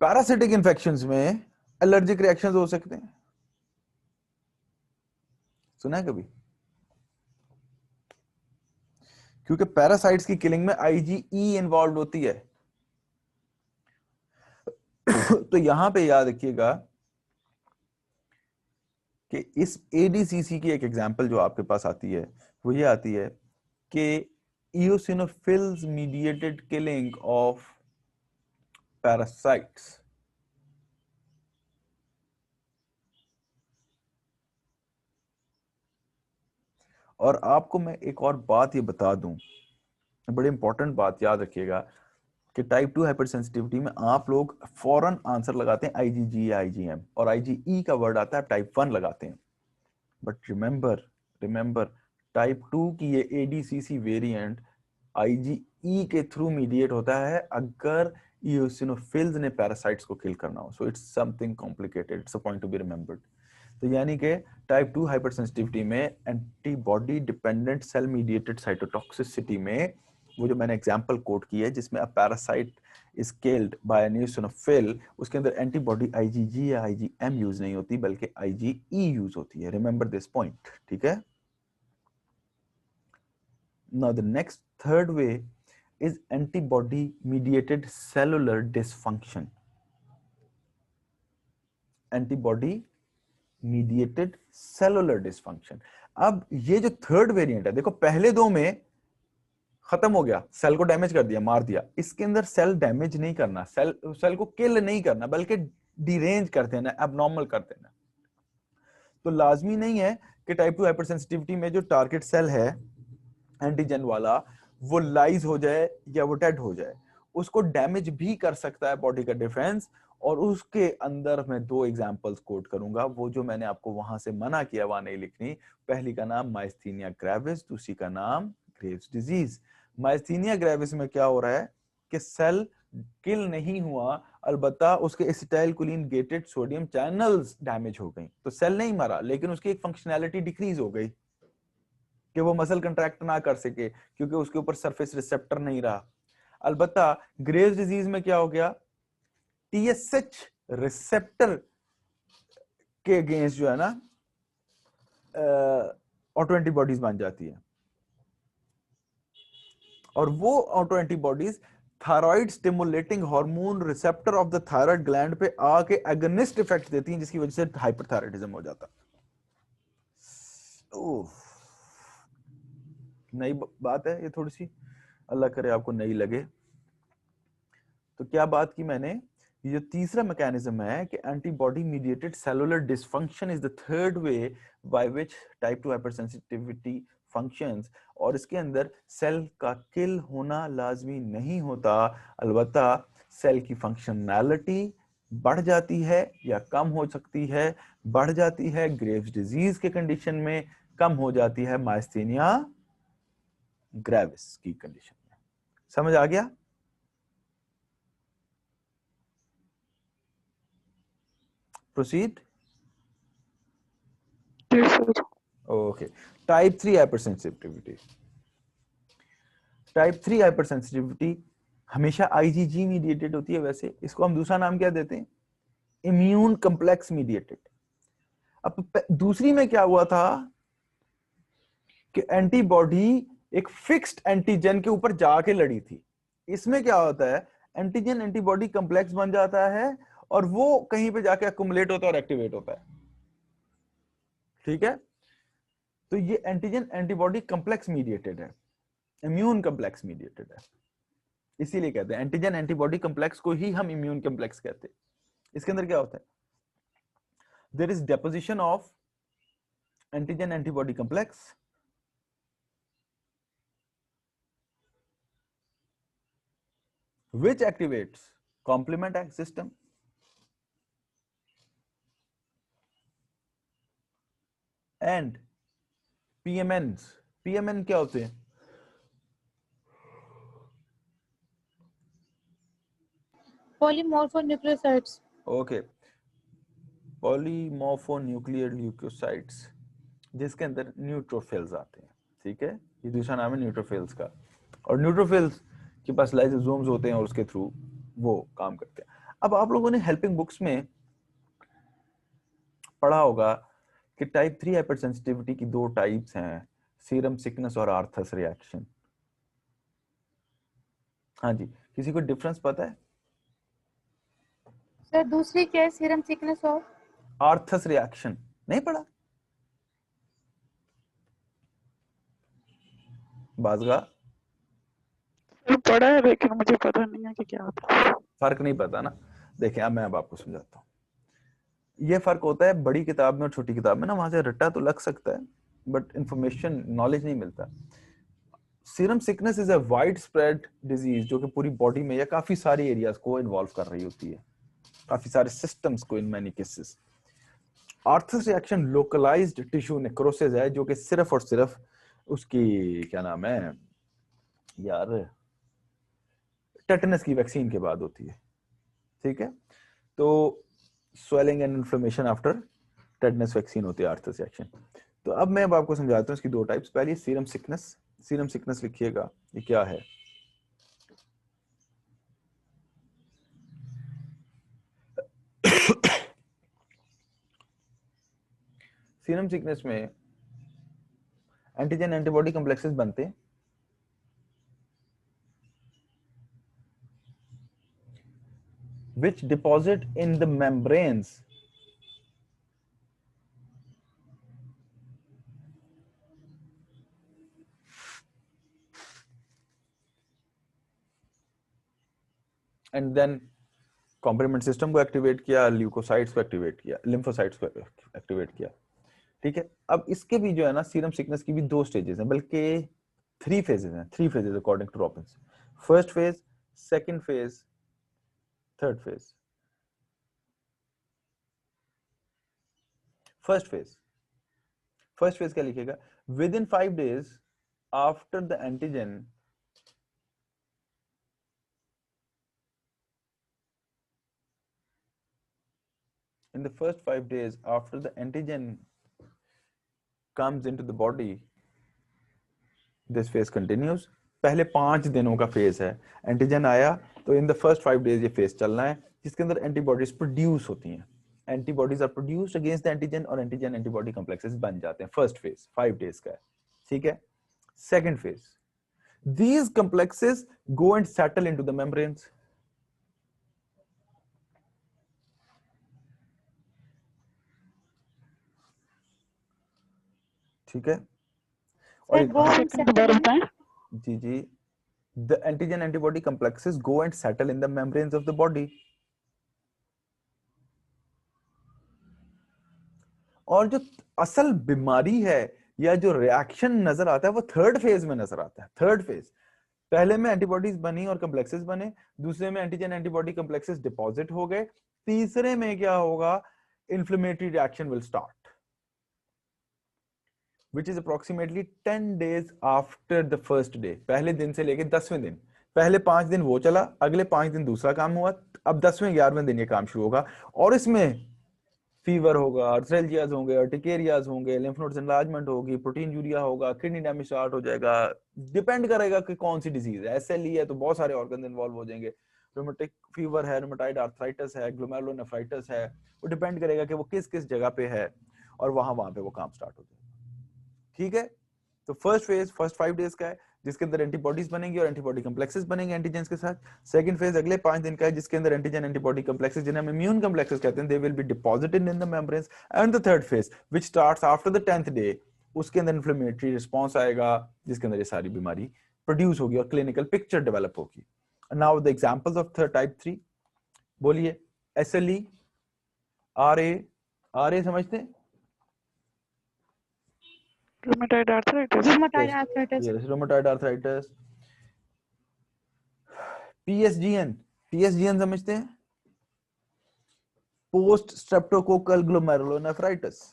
पैरासिटिक इंफेक्शंस में एलर्जिक रिएक्शंस हो सकते हैं, सुना है कभी? क्योंकि पैरासाइट्स की किलिंग में IgE इन्वॉल्व होती है। तो यहां पे याद रखिएगा कि इस ADCC की एक एग्जांपल जो आपके पास आती है वो ये आती है कि eosinophils mediated killing of parasites, और आपको मैं एक और बात ये बता दूं, बड़ी इंपॉर्टेंट बात याद रखिएगा कि टाइप 2 हाइपरसेंसिटिविटी में आप लोग फौरन आंसर लगाते हैं IgG या IgM, और IgE का वर्ड आता है टाइप 1 लगाते हैं। बट रिमेंबर टाइप 2 की ये ADCC वेरिएंट IgE के थ्रू मीडिएट होता है अगर eosinophils ने पैरासाइट्स को किल करना हो। So it's something complicated, it's a point to be remembered. तो यानी कि टाइप 2 हाइपरसेंसिटिविटी में antibody dependent cell mediated cytotoxicity में वो जो मैंने एग्जांपल कोट की है जिसमें a parasite is killed by an eosinophil, उसके अंदर एंटीबॉडी IgG या IgM यूज नहीं होती बल्कि IgE यूज होती है। रिमेंबर दिस पॉइंट, ठीक है? Now the next third way is antibody mediated cellular dysfunction. Antibody mediated cellular dysfunction. अब ये जो थर्ड वेरिएंट है, देखो पहले दो में खत्म हो गया, सेल को डैमेज कर दिया, मार दिया। इसके अंदर सेल डैमेज नहीं करना, सेल को किल नहीं करना, बल्कि डिरेंज कर देना, एबनॉर्मल कर देना। तो लाजमी नहीं है कि टाइप 2 हाइपरसेंसिटिविटी में जो टारगेट सेल है एंटीजन वाला वो लाइज हो जाए या वो डेड हो जाए, उसको डैमेज भी कर सकता है बॉडी का डिफेंस। और उसके अंदर मैं दो एग्जांपल्स कोट करूंगा, वो जो मैंने आपको वहां से मना किया वहां नहीं लिखनी। पहली का नाम माइस्थीनिया ग्रेविस, दूसरी का नाम ग्रेव्स डिजीज। माइस्थीनिया ग्रेविस में क्या हो रहा है कि सेल किल नहीं हुआ, अलबत्ता उसके acetylcholine gated sodium channels damage हो गई। तो सेल नहीं मरा लेकिन उसकी एक फंक्शनैलिटी डिक्रीज हो गई कि वो मसल कंट्रैक्ट ना कर सके क्योंकि उसके ऊपर सरफेस रिसेप्टर नहीं रहा। अलबत्ता ग्रेव्स डिजीज में क्या हो गया, TSH रिसेप्टर के अगेंस्ट जो है ना ऑटो एंटीबॉडीज बन जाती है। और वो auto antibodies thyroid stimulating hormone receptor of the thyroid gland पे आके एगनिस्ट इफेक्ट देती हैं, जिसकी वजह से हाइपरथायराइडिज्म हो जाता है। नई बात है ये, थोड़ी सी अल्लाह करे आपको नई लगे। तो क्या बात की मैंने, ये जो तीसरा मैकेनिज्म है कि antibody mediated cellular dysfunction is the third way by which type 2 hypersensitivity functions, और इसके अंदर सेल का किल होना लाजमी नहीं होता, अलबत्ता सेल की फंक्शनैलिटी बढ़ जाती है या कम हो सकती है, बढ़ जाती है ग्रेव्स डिजीज के कंडीशन में, कम हो जाती है माइस्थेनिया ग्रेविस की कंडीशन में। समझ आ गया? Proceed. Okay. Type 3 hypersensitivity. Type 3 hypersensitivity हमेशा IgG mediated होती है। वैसे इसको हम दूसरा नाम क्या देते हैं? Immune complex mediated. अब दूसरी में क्या हुआ था कि एंटीबॉडी एक फिक्स्ड एंटीजन के ऊपर जाके लड़ी थी। इसमें क्या होता है, एंटीजन एंटीबॉडी कम्प्लेक्स बन जाता है और वो कहीं पे जाके अकुमुलेट होता है और एक्टिवेट होता है। ठीक है, तो ये एंटीजन एंटीबॉडी कम्प्लेक्स मीडिएटेड है, इम्यून कम्प्लेक्स मीडिएटेड है, इसीलिए कहते हैं एंटीजन एंटीबॉडी कम्प्लेक्स को ही हम इम्यून कम्प्लेक्स कहते हैं। इसके अंदर क्या होता है, there is deposition of antigen antibody complex which activates complement system and PMNs। PMN क्या होते हैं?
polymorphonucleosides।
ओके, पॉलीमॉर्फोन्यूक्लियर ल्यूकोसाइट्स, जिसके अंदर न्यूट्रोफिल्स आते हैं। ठीक है, ये दूसरा नाम है न्यूट्रोफिल्स का, और न्यूट्रोफिल्स के पास लाइसोसोम्स होते हैं और उसके थ्रू वो काम करते हैं। अब आप लोगों ने हेल्पिंग बुक्स में पढ़ा होगा कि टाइप 3 हाइपरसेंसिटिविटी की दो टाइप्स हैं, सीरम सिकनेस और आर्थस रिएक्शन। हाँ जी, किसी को डिफरेंस पता है?
सर दूसरी क्या है, सीरम सिकनेस और
आर्थस रिएक्शन नहीं पढ़ा? बाजगा
पढ़ा है लेकिन मुझे पता नहीं है कि क्या होता है।
फर्क नहीं पता ना? देखिए अब मैं अब आपको समझाता हूँ। ये फर्क होता है बड़ी किताब में और छोटी किताब में ना, वहां से रट्टा तो लग सकता है बट इंफॉर्मेशन नॉलेज नहीं मिलता। Serum sickness is a wide spread disease जो कि पूरी बॉडी में या काफी सारे एरियाज को इन्वॉल्व कर रही होती है, काफी सारे सिस्टम्स को in many cases. Arthus reaction localised tissue necrosis है जो कि सिर्फ और सिर्फ उसकी क्या नाम है यार, टेटनस की वैक्सीन के बाद होती है। ठीक है, तो swelling and inflammation after tetanus vaccine होती है आर्थस रिएक्शन। तो अब मैं अब आपको समझाता हूँ इसकी दो टाइप्स। पहली सीरम सिकनेस। सीरम सिकनेस लिखिएगा, ये क्या है? सीरम सिकनेस में एंटीजन एंटीबॉडी कॉम्प्लेक्सेस बनते हैं which deposit in the membranes and then complement system को एक्टिवेट किया, ल्यूकोसाइट्स को एक्टिवेट किया, लिम्फोसाइट्स को एक्टिवेट किया। ठीक है, अब इसके भी जो है ना सीरम सिकनेस की भी दो स्टेजेस हैं, बल्कि 3 फेजेस हैं, 3 phases according to Robbins. First phase, second phase, third phase. First phase क्या लिखेगा? Within 5 days after the antigen in the first 5 days after the antigen comes into the body, this phase continues। पहले 5 दिनों का फेज है, एंटीजन आया तो इन द फर्स्ट 5 days ये फेज चलना है, जिसके अंदर एंटीबॉडीज प्रोड्यूस होती हैं। Antibodies are produced against the antigen और एंटीजन एंटीबॉडी कॉम्प्लेक्सेस बन जाते हैं। फर्स्ट फेज 5 days का है। ठीक है, second phase, These complexes go and settle into the membranes. ठीक है, और
Sir, go and
सेकंड दोबारा
settle in.
बताएं।
जी जी, the antigen antibody complexes go and settle in the membranes of the body. और जो असल बीमारी है या जो रिएक्शन नजर आता है वो थर्ड फेज में नजर आता है। थर्ड फेज, पहले में एंटीबॉडीज बनी और कम्प्लेक्सेस बने, दूसरे में एंटीजन एंटीबॉडी कम्प्लेक्सेस डिपॉजिट हो गए, तीसरे में क्या होगा, inflammatory reaction will start which is approximately 10 days after the first day. पहले दिन से लेके 10वें दिन, पहले 5 दिन वो चला, अगले 5 दिन दूसरा काम हुआ, अब 10वें 11वें दिन ये काम शुरू होगा, और इसमें फीवर होगा, आर्थ्रेल्जियाज होंगे, अर्टिकेरियाज होंगे, लिम्फ नोड्स एनलार्जमेंट होगी, प्रोटीन यूरिया होगा, किडनी डैमेज स्टार्ट हो जाएगा। डिपेंड करेगा कि कौन सी डिजीज है। एसएलई है तो बहुत सारे ऑर्गन इन्वॉल्व हो जाएंगे, रूमेटिक फीवर है, रूमेटॉइड आर्थराइटिस है, ग्लोमेरुलोनेफ्राइटिस है, वो डिपेंड करेगा कि वो किस किस जगह पे है, और वहां पे वो काम स्टार्ट हो जाएगा। ठीक है, तो फर्स्ट फेज फर्स्ट 5 डेज का है जिसके अंदर एंटीबॉडीज बनेंगी और एंटीबॉडी कम्प्लेक्सेस बनेंगे एंटीजेंस के साथ। सेकंड फेज अगले 5 दिन का है जिसके अंदर एंटीजन एंटीबॉडी कम्प्लेक्सेस, जिन्हें हम इम्यून कम्प्लेक्सेस कहते हैं, they will be deposited in the membranes. And the third phase which starts after the 10th day, उसके अंदर इन्फ्लेमेटरी रिस्पांस आएगा जिसके अंदर ये सारी बीमारी प्रोड्यूस होगी और क्लिनिकल पिक्चर डेवलप होगी। Now the examples of type 3, बोलिए। एसएलई, आरए समझते हैं?
Rheumatoid arthritis,
Rheumatoid arthritis.
Yes, rheumatoid arthritis. PSGN समझते हैं? Post streptococcal glomerulonephritis.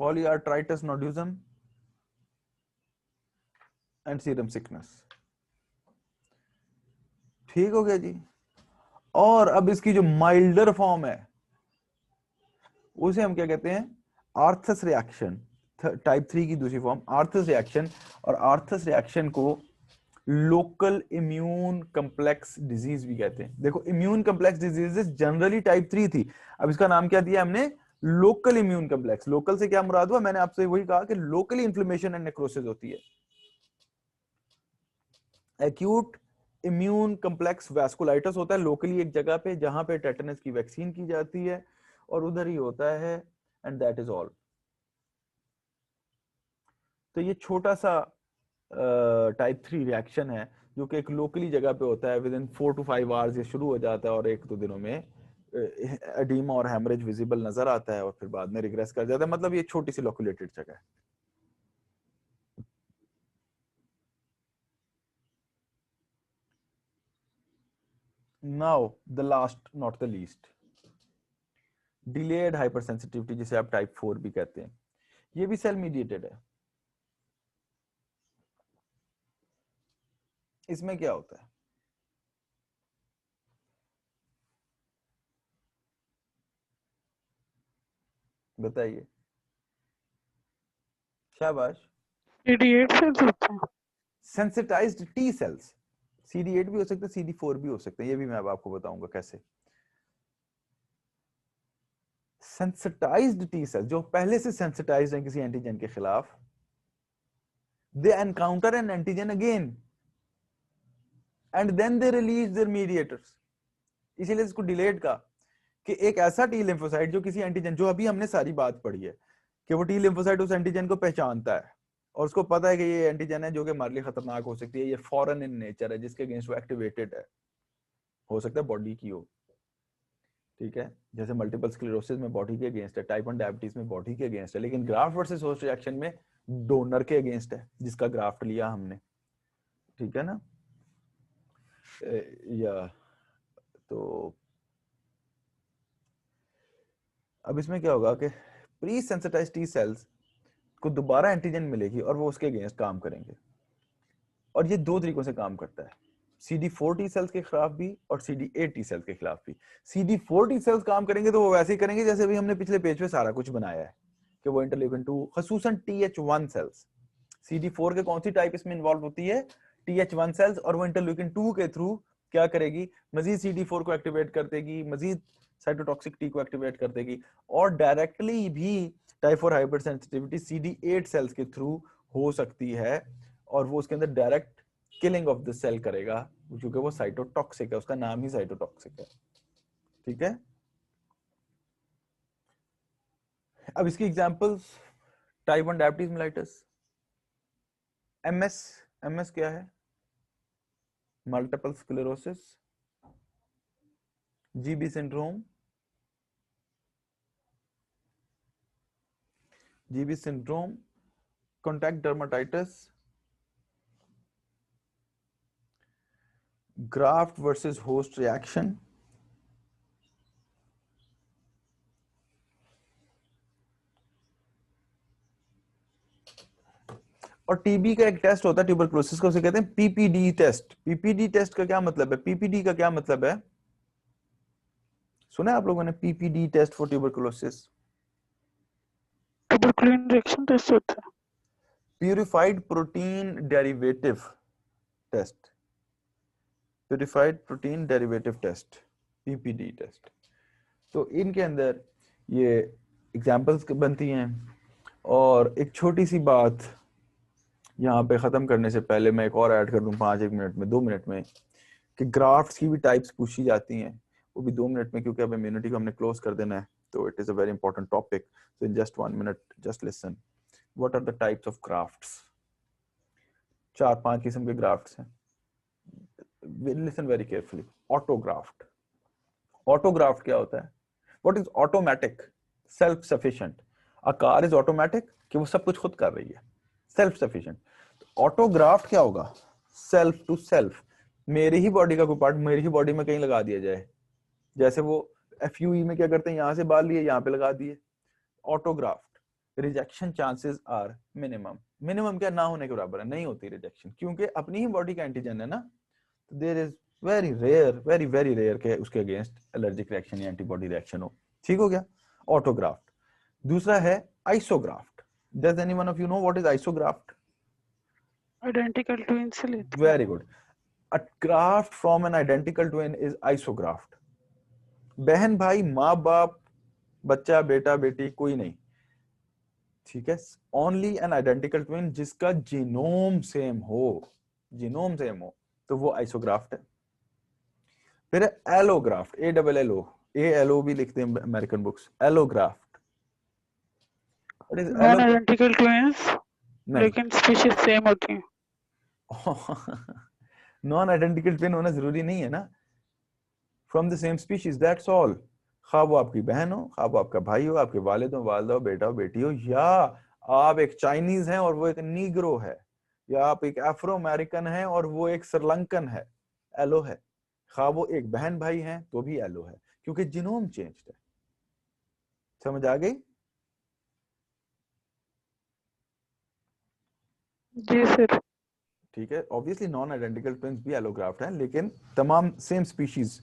Polyarthritis nodosum and serum sickness. ठीक हो गया जी। और अब इसकी जो माइल्डर फॉर्म है उसे हम क्या कहते हैं, आर्थस रिएक्शन। टाइप 3 की दूसरी फॉर्म आर्थस रिएक्शन, और आर्थस रिएक्शन को लोकल इम्यून कम्प्लेक्स डिजीज भी कहते हैं। देखो, immune complex diseases generally type 3 थी, अब इसका नाम क्या दिया हमने, लोकल इम्यून कम्प्लेक्स। लोकल से क्या मुराद हुआ, मैंने आपसे वही कहा कि लोकली इन्फ्लेमेशन एंड नेक्रोसिस होती है। एक्यूट इम्यून कम्प्लेक्स वैस्कुलाइटिस होता है लोकली एक जगह पे जहां पे टेटनस की वैक्सीन की जाती है, और उधर ही होता है, एंड दैट इज ऑल। तो ये छोटा सा टाइप 3 रिएक्शन है जो कि एक लोकली जगह पे होता है, विद इन 4 to 5 आवर्स ये शुरू हो जाता है और 1-2 दिनों में एडीमा और हेमरेज विजिबल नजर आता है और फिर बाद में रिग्रेस कर जाता है। मतलब ये छोटी सी लोकुलेटेड जगह है। Now the last not the least, delayed hypersensitivity, जिसे आप टाइप 4 भी कहते हैं, ये भी सेल मीडिएटेड है। इसमें क्या होता है, बताइए, शाबाश।
CD8 सेल्स होते हैं।
सेंसिटाइज्ड टी सेल्स, CD8 भी हो सकते हैं, CD4 भी हो सकते हैं, ये भी मैं अब आपको बताऊंगा कैसे। सेंसिटाइज्ड टी सेल्स जो पहले से सेंसिटाइज्ड हैं किसी एंटीजन के खिलाफ, they encounter an antigen again and then they release their mediators. इसीलिए इसको डिलेड का, कि एक ऐसा टी लिम्फोसाइट जो किसी एंटीजन, जो अभी हमने सारी बात पढ़ी है कि वो टी लिम्फोसाइट उस एंटीजन को पहचानता है और उसको पता है कि ये एंटीजन है जो कि हमारे लिए खतरनाक हो सकती है, ये फॉरेन इन नेचर है, जिसके अगेंस्ट वो एक्टिवेटेड है, हो सकता है बॉडी की हो। ठीक है, जैसे मल्टीपल स्क्लेरोसिस में बॉडी के अगेंस्ट है, टाइप 1 डायबिटीज में बॉडी के अगेंस्ट है, लेकिन ग्राफ्ट वर्सेस होस्ट रिएक्शन में डोनर के अगेंस्ट है जिसका ग्राफ्ट लिया हमने। ठीक है ना, या तो अब इसमें क्या होगा कि प्री सेंसिटाइज्ड टी सेल्स को दोबारा एंटीजन मिलेगी और वो उसके अगेंस्ट काम करेंगे, और ये 2 तरीकों से काम करता है, CD4 टी सेल्स के खिलाफ भी और CD8 टी सेल्स के खिलाफ भी। CD4 टी सेल्स काम करेंगे तो वो वैसे ही करेंगे जैसे भी हमने पिछले पेज पे सारा कुछ बनाया है, कि वो इंटरल्यूकिन 2 खसूसन TH1 सेल्स, CD4 के कौन सी टाइप इसमें इन्वॉल्व होती है, TH1 सेल्स, और वो इंटरल्यूकिन 2 के थ्रू क्या करेगी, मजीद CD4 को एक्टिवेट कर देगी, मजीद साइटोटॉक्सिक टी को एक्टिवेट कर देगी, और डायरेक्टली भी type 4 hypersensitivity CD8 cells के थ्रू हो सकती है, और वो उसके अंदर direct killing of the cell करेगा क्योंकि वो साइटोटॉक्सिक है, उसका नाम ही साइटोटॉक्सिक है। ठीक है, अब इसकी examples, type 1 diabetes mellitus, MS क्या है, multiple sclerosis, GB syndrome, contact dermatitis, graft versus host reaction, और टीबी का एक टेस्ट होता है ट्यूबरकुलोसिस का, उसे कहते हैं PPD टेस्ट। PPD टेस्ट का क्या मतलब है, PPD का क्या मतलब है, सुना है आप लोगों ने PPD test for tuberculosis?
Tuberculin reaction test होता है।
Purified protein derivative test, purified protein derivative test, PPD test. तो इनके अंदर ये एग्जांपल्स बनती हैं। और एक छोटी सी बात यहाँ पे खत्म करने से पहले मैं एक और ऐड कर दूं 5-1 मिनट में, 2 मिनट में, कि ग्राफ्ट्स की भी टाइप्स पूछी जाती हैं, वो भी 2 मिनट में, क्योंकि अब इम्यूनिटी को हमने क्लोज कर देना है, तो it is a very important topic. So in just 1 minute just listen, what are the types of grafts? 4-5 किस्म के ग्राफ्ट्स हैं, listen very carefully. Autograft, autograft क्या होता है? What is automatic? Self sufficient. A car is automatic कि वो सब कुछ खुद कर रही है, सेल्फ सफिशिएंट। ऑटोग्राफ्ट क्या होगा? सेल्फ टू सेल्फ, मेरी ही बॉडी का कोई पार्ट मेरी ही बॉडी में कहीं लगा दिया जाए, जैसे वो FUE में क्या करते हैं, यहां से बाल लिए यहां पे लगा दिए। Autograft, rejection chances are minimum, minimum क्या, ना होने के बराबर है, नहीं होती रिजेक्शन, क्योंकि अपनी ही बॉडी का एंटीजन है ना, तो there is very rare, very very rare के उसके अगेंस्ट एलर्जिक रिएक्शन या एंटीबॉडी रिएक्शन हो। ठीक हो गया, ऑटोग्राफ्ट। दूसरा है isograft. Does anyone of you know what is isograft?
Identical twin से लेते हैं।
Very good. A graft from an identical twin is isograft. बहन भाई, माँ बाप, बच्चा, बेटा बेटी, कोई नहीं, ठीक है, ओनली एन आइडेंटिकल ट्विन जिसका जीनोम सेम हो, जीनोम सेम हो, तो वो आइसोग्राफ्ट है। फिर एलोग्राफ्ट, ALLO भी लिखते हैं American books, allograft.
Non identical twins
नहीं,
लेकिन स्पीशीज सेम होती हैं।
नॉन आइडेंटिकल ट्विन होना जरूरी नहीं है ना, from the same species, that's all. खा वो आपकी बहन हो, खा वो आपका भाई हो, आपके वालिद हो, वालदा हो, बेटा हो, बेटी हो, या आप एक चाइनीज हैं और वो एक नीग्रो है, या आप एक अफ्रो अमेरिकन है और वो एक श्रीलंकन है, एलो है। खा वो एक बहन भाई हैं तो भी एलो है, क्योंकि जीनोम चेंज्ड है। समझ आ गई?
जी सर।
ठीक है, ऑब्वियसली नॉन आइडेंटिकल ट्विन्स भी एलोग्राफ्ट हैं, लेकिन तमाम सेम स्पीशीज।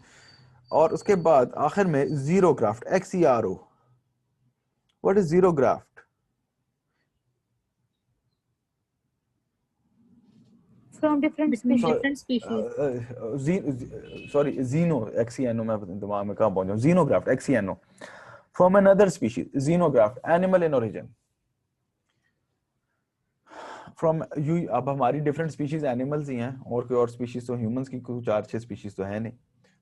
और उसके बाद आखिर में xerograft, XERO। What is xerograft?
From different species.
Sorry, xeno, XENO, मैं दिमाग में कहां पहुंच जाऊं, xenograft, XENO, from another species. Xenograft, animal in origin, from you. अब हमारी डिफरेंट स्पीशीज एनिमल्स ही हैं, और कोई और स्पीशीज तो ह्यूमंस की कुछ 4-6 स्पीशीज तो है नहीं,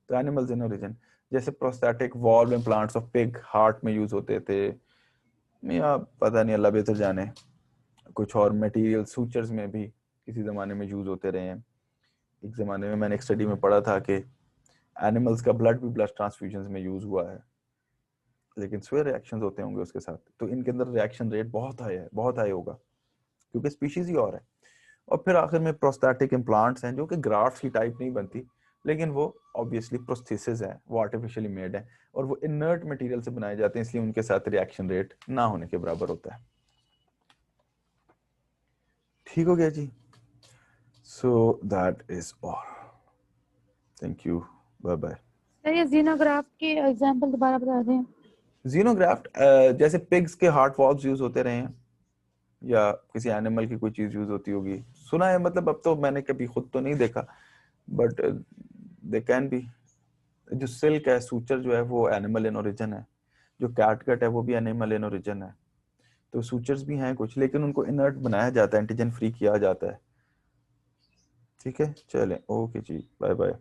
तो एनिमल्स इन ओरिजिन। जैसे prosthetic valve implants of pig heart में यूज होते थे, या पता नहीं, अल्लाह बेहतर जाने, कुछ और मटेरियल सूचर्स में भी किसी जमाने में यूज होते रहे हैं। एक जमाने में मैंने एक स्टडी में पढ़ा था कि एनिमल्स का ब्लड भी ब्लड ट्रांसफ्यूजन में यूज हुआ है, लेकिन स्वे रिएक्शंस होते होंगे उसके साथ, तो इनके अंदर रिएक्शन रेट बहुत हाई है, बहुत हाई होगा, क्योंकि स्पीशीज ही और है। और फिर आखिर में प्रोस्थेटिक इम्प्लांट्स हैं, जो कि ग्राफ्ट की टाइप नहीं बनती, लेकिन वो ऑब्वियसली प्रोस्थेसिस है, वो आर्टिफिशियली मेड है, और वो इनर्ट मटेरियल से बनाए जाते हैं, इसलिए उनके साथ रिएक्शन रेट ना होने के बराबर होता है। ठीक हो गया जी? So that is all, thank you, bye bye.
Sir ये xenograft की एग्जांपल दोबारा बता दें।
जीनोग्राफ्ट जैसे पिग्स के हार्ट वॉल्व्स यूज होते रहे हैं, या किसी एनिमल की कोई चीज यूज होती होगी, सुना है, मतलब अब तो मैंने कभी खुद तो नहीं देखा, बट दे कैन बी जो सिल्क है, सूचर जो है वो एनिमल इन ओरिजिन है, जो कैटगट है वो भी एनिमल इन ओरिजिन है। तो सूचर्स भी हैं कुछ, लेकिन उनको इनर्ट बनाया जाता है, एंटीजन फ्री किया जाता है। ठीक है, चलें, ओके जी, बाय बाय।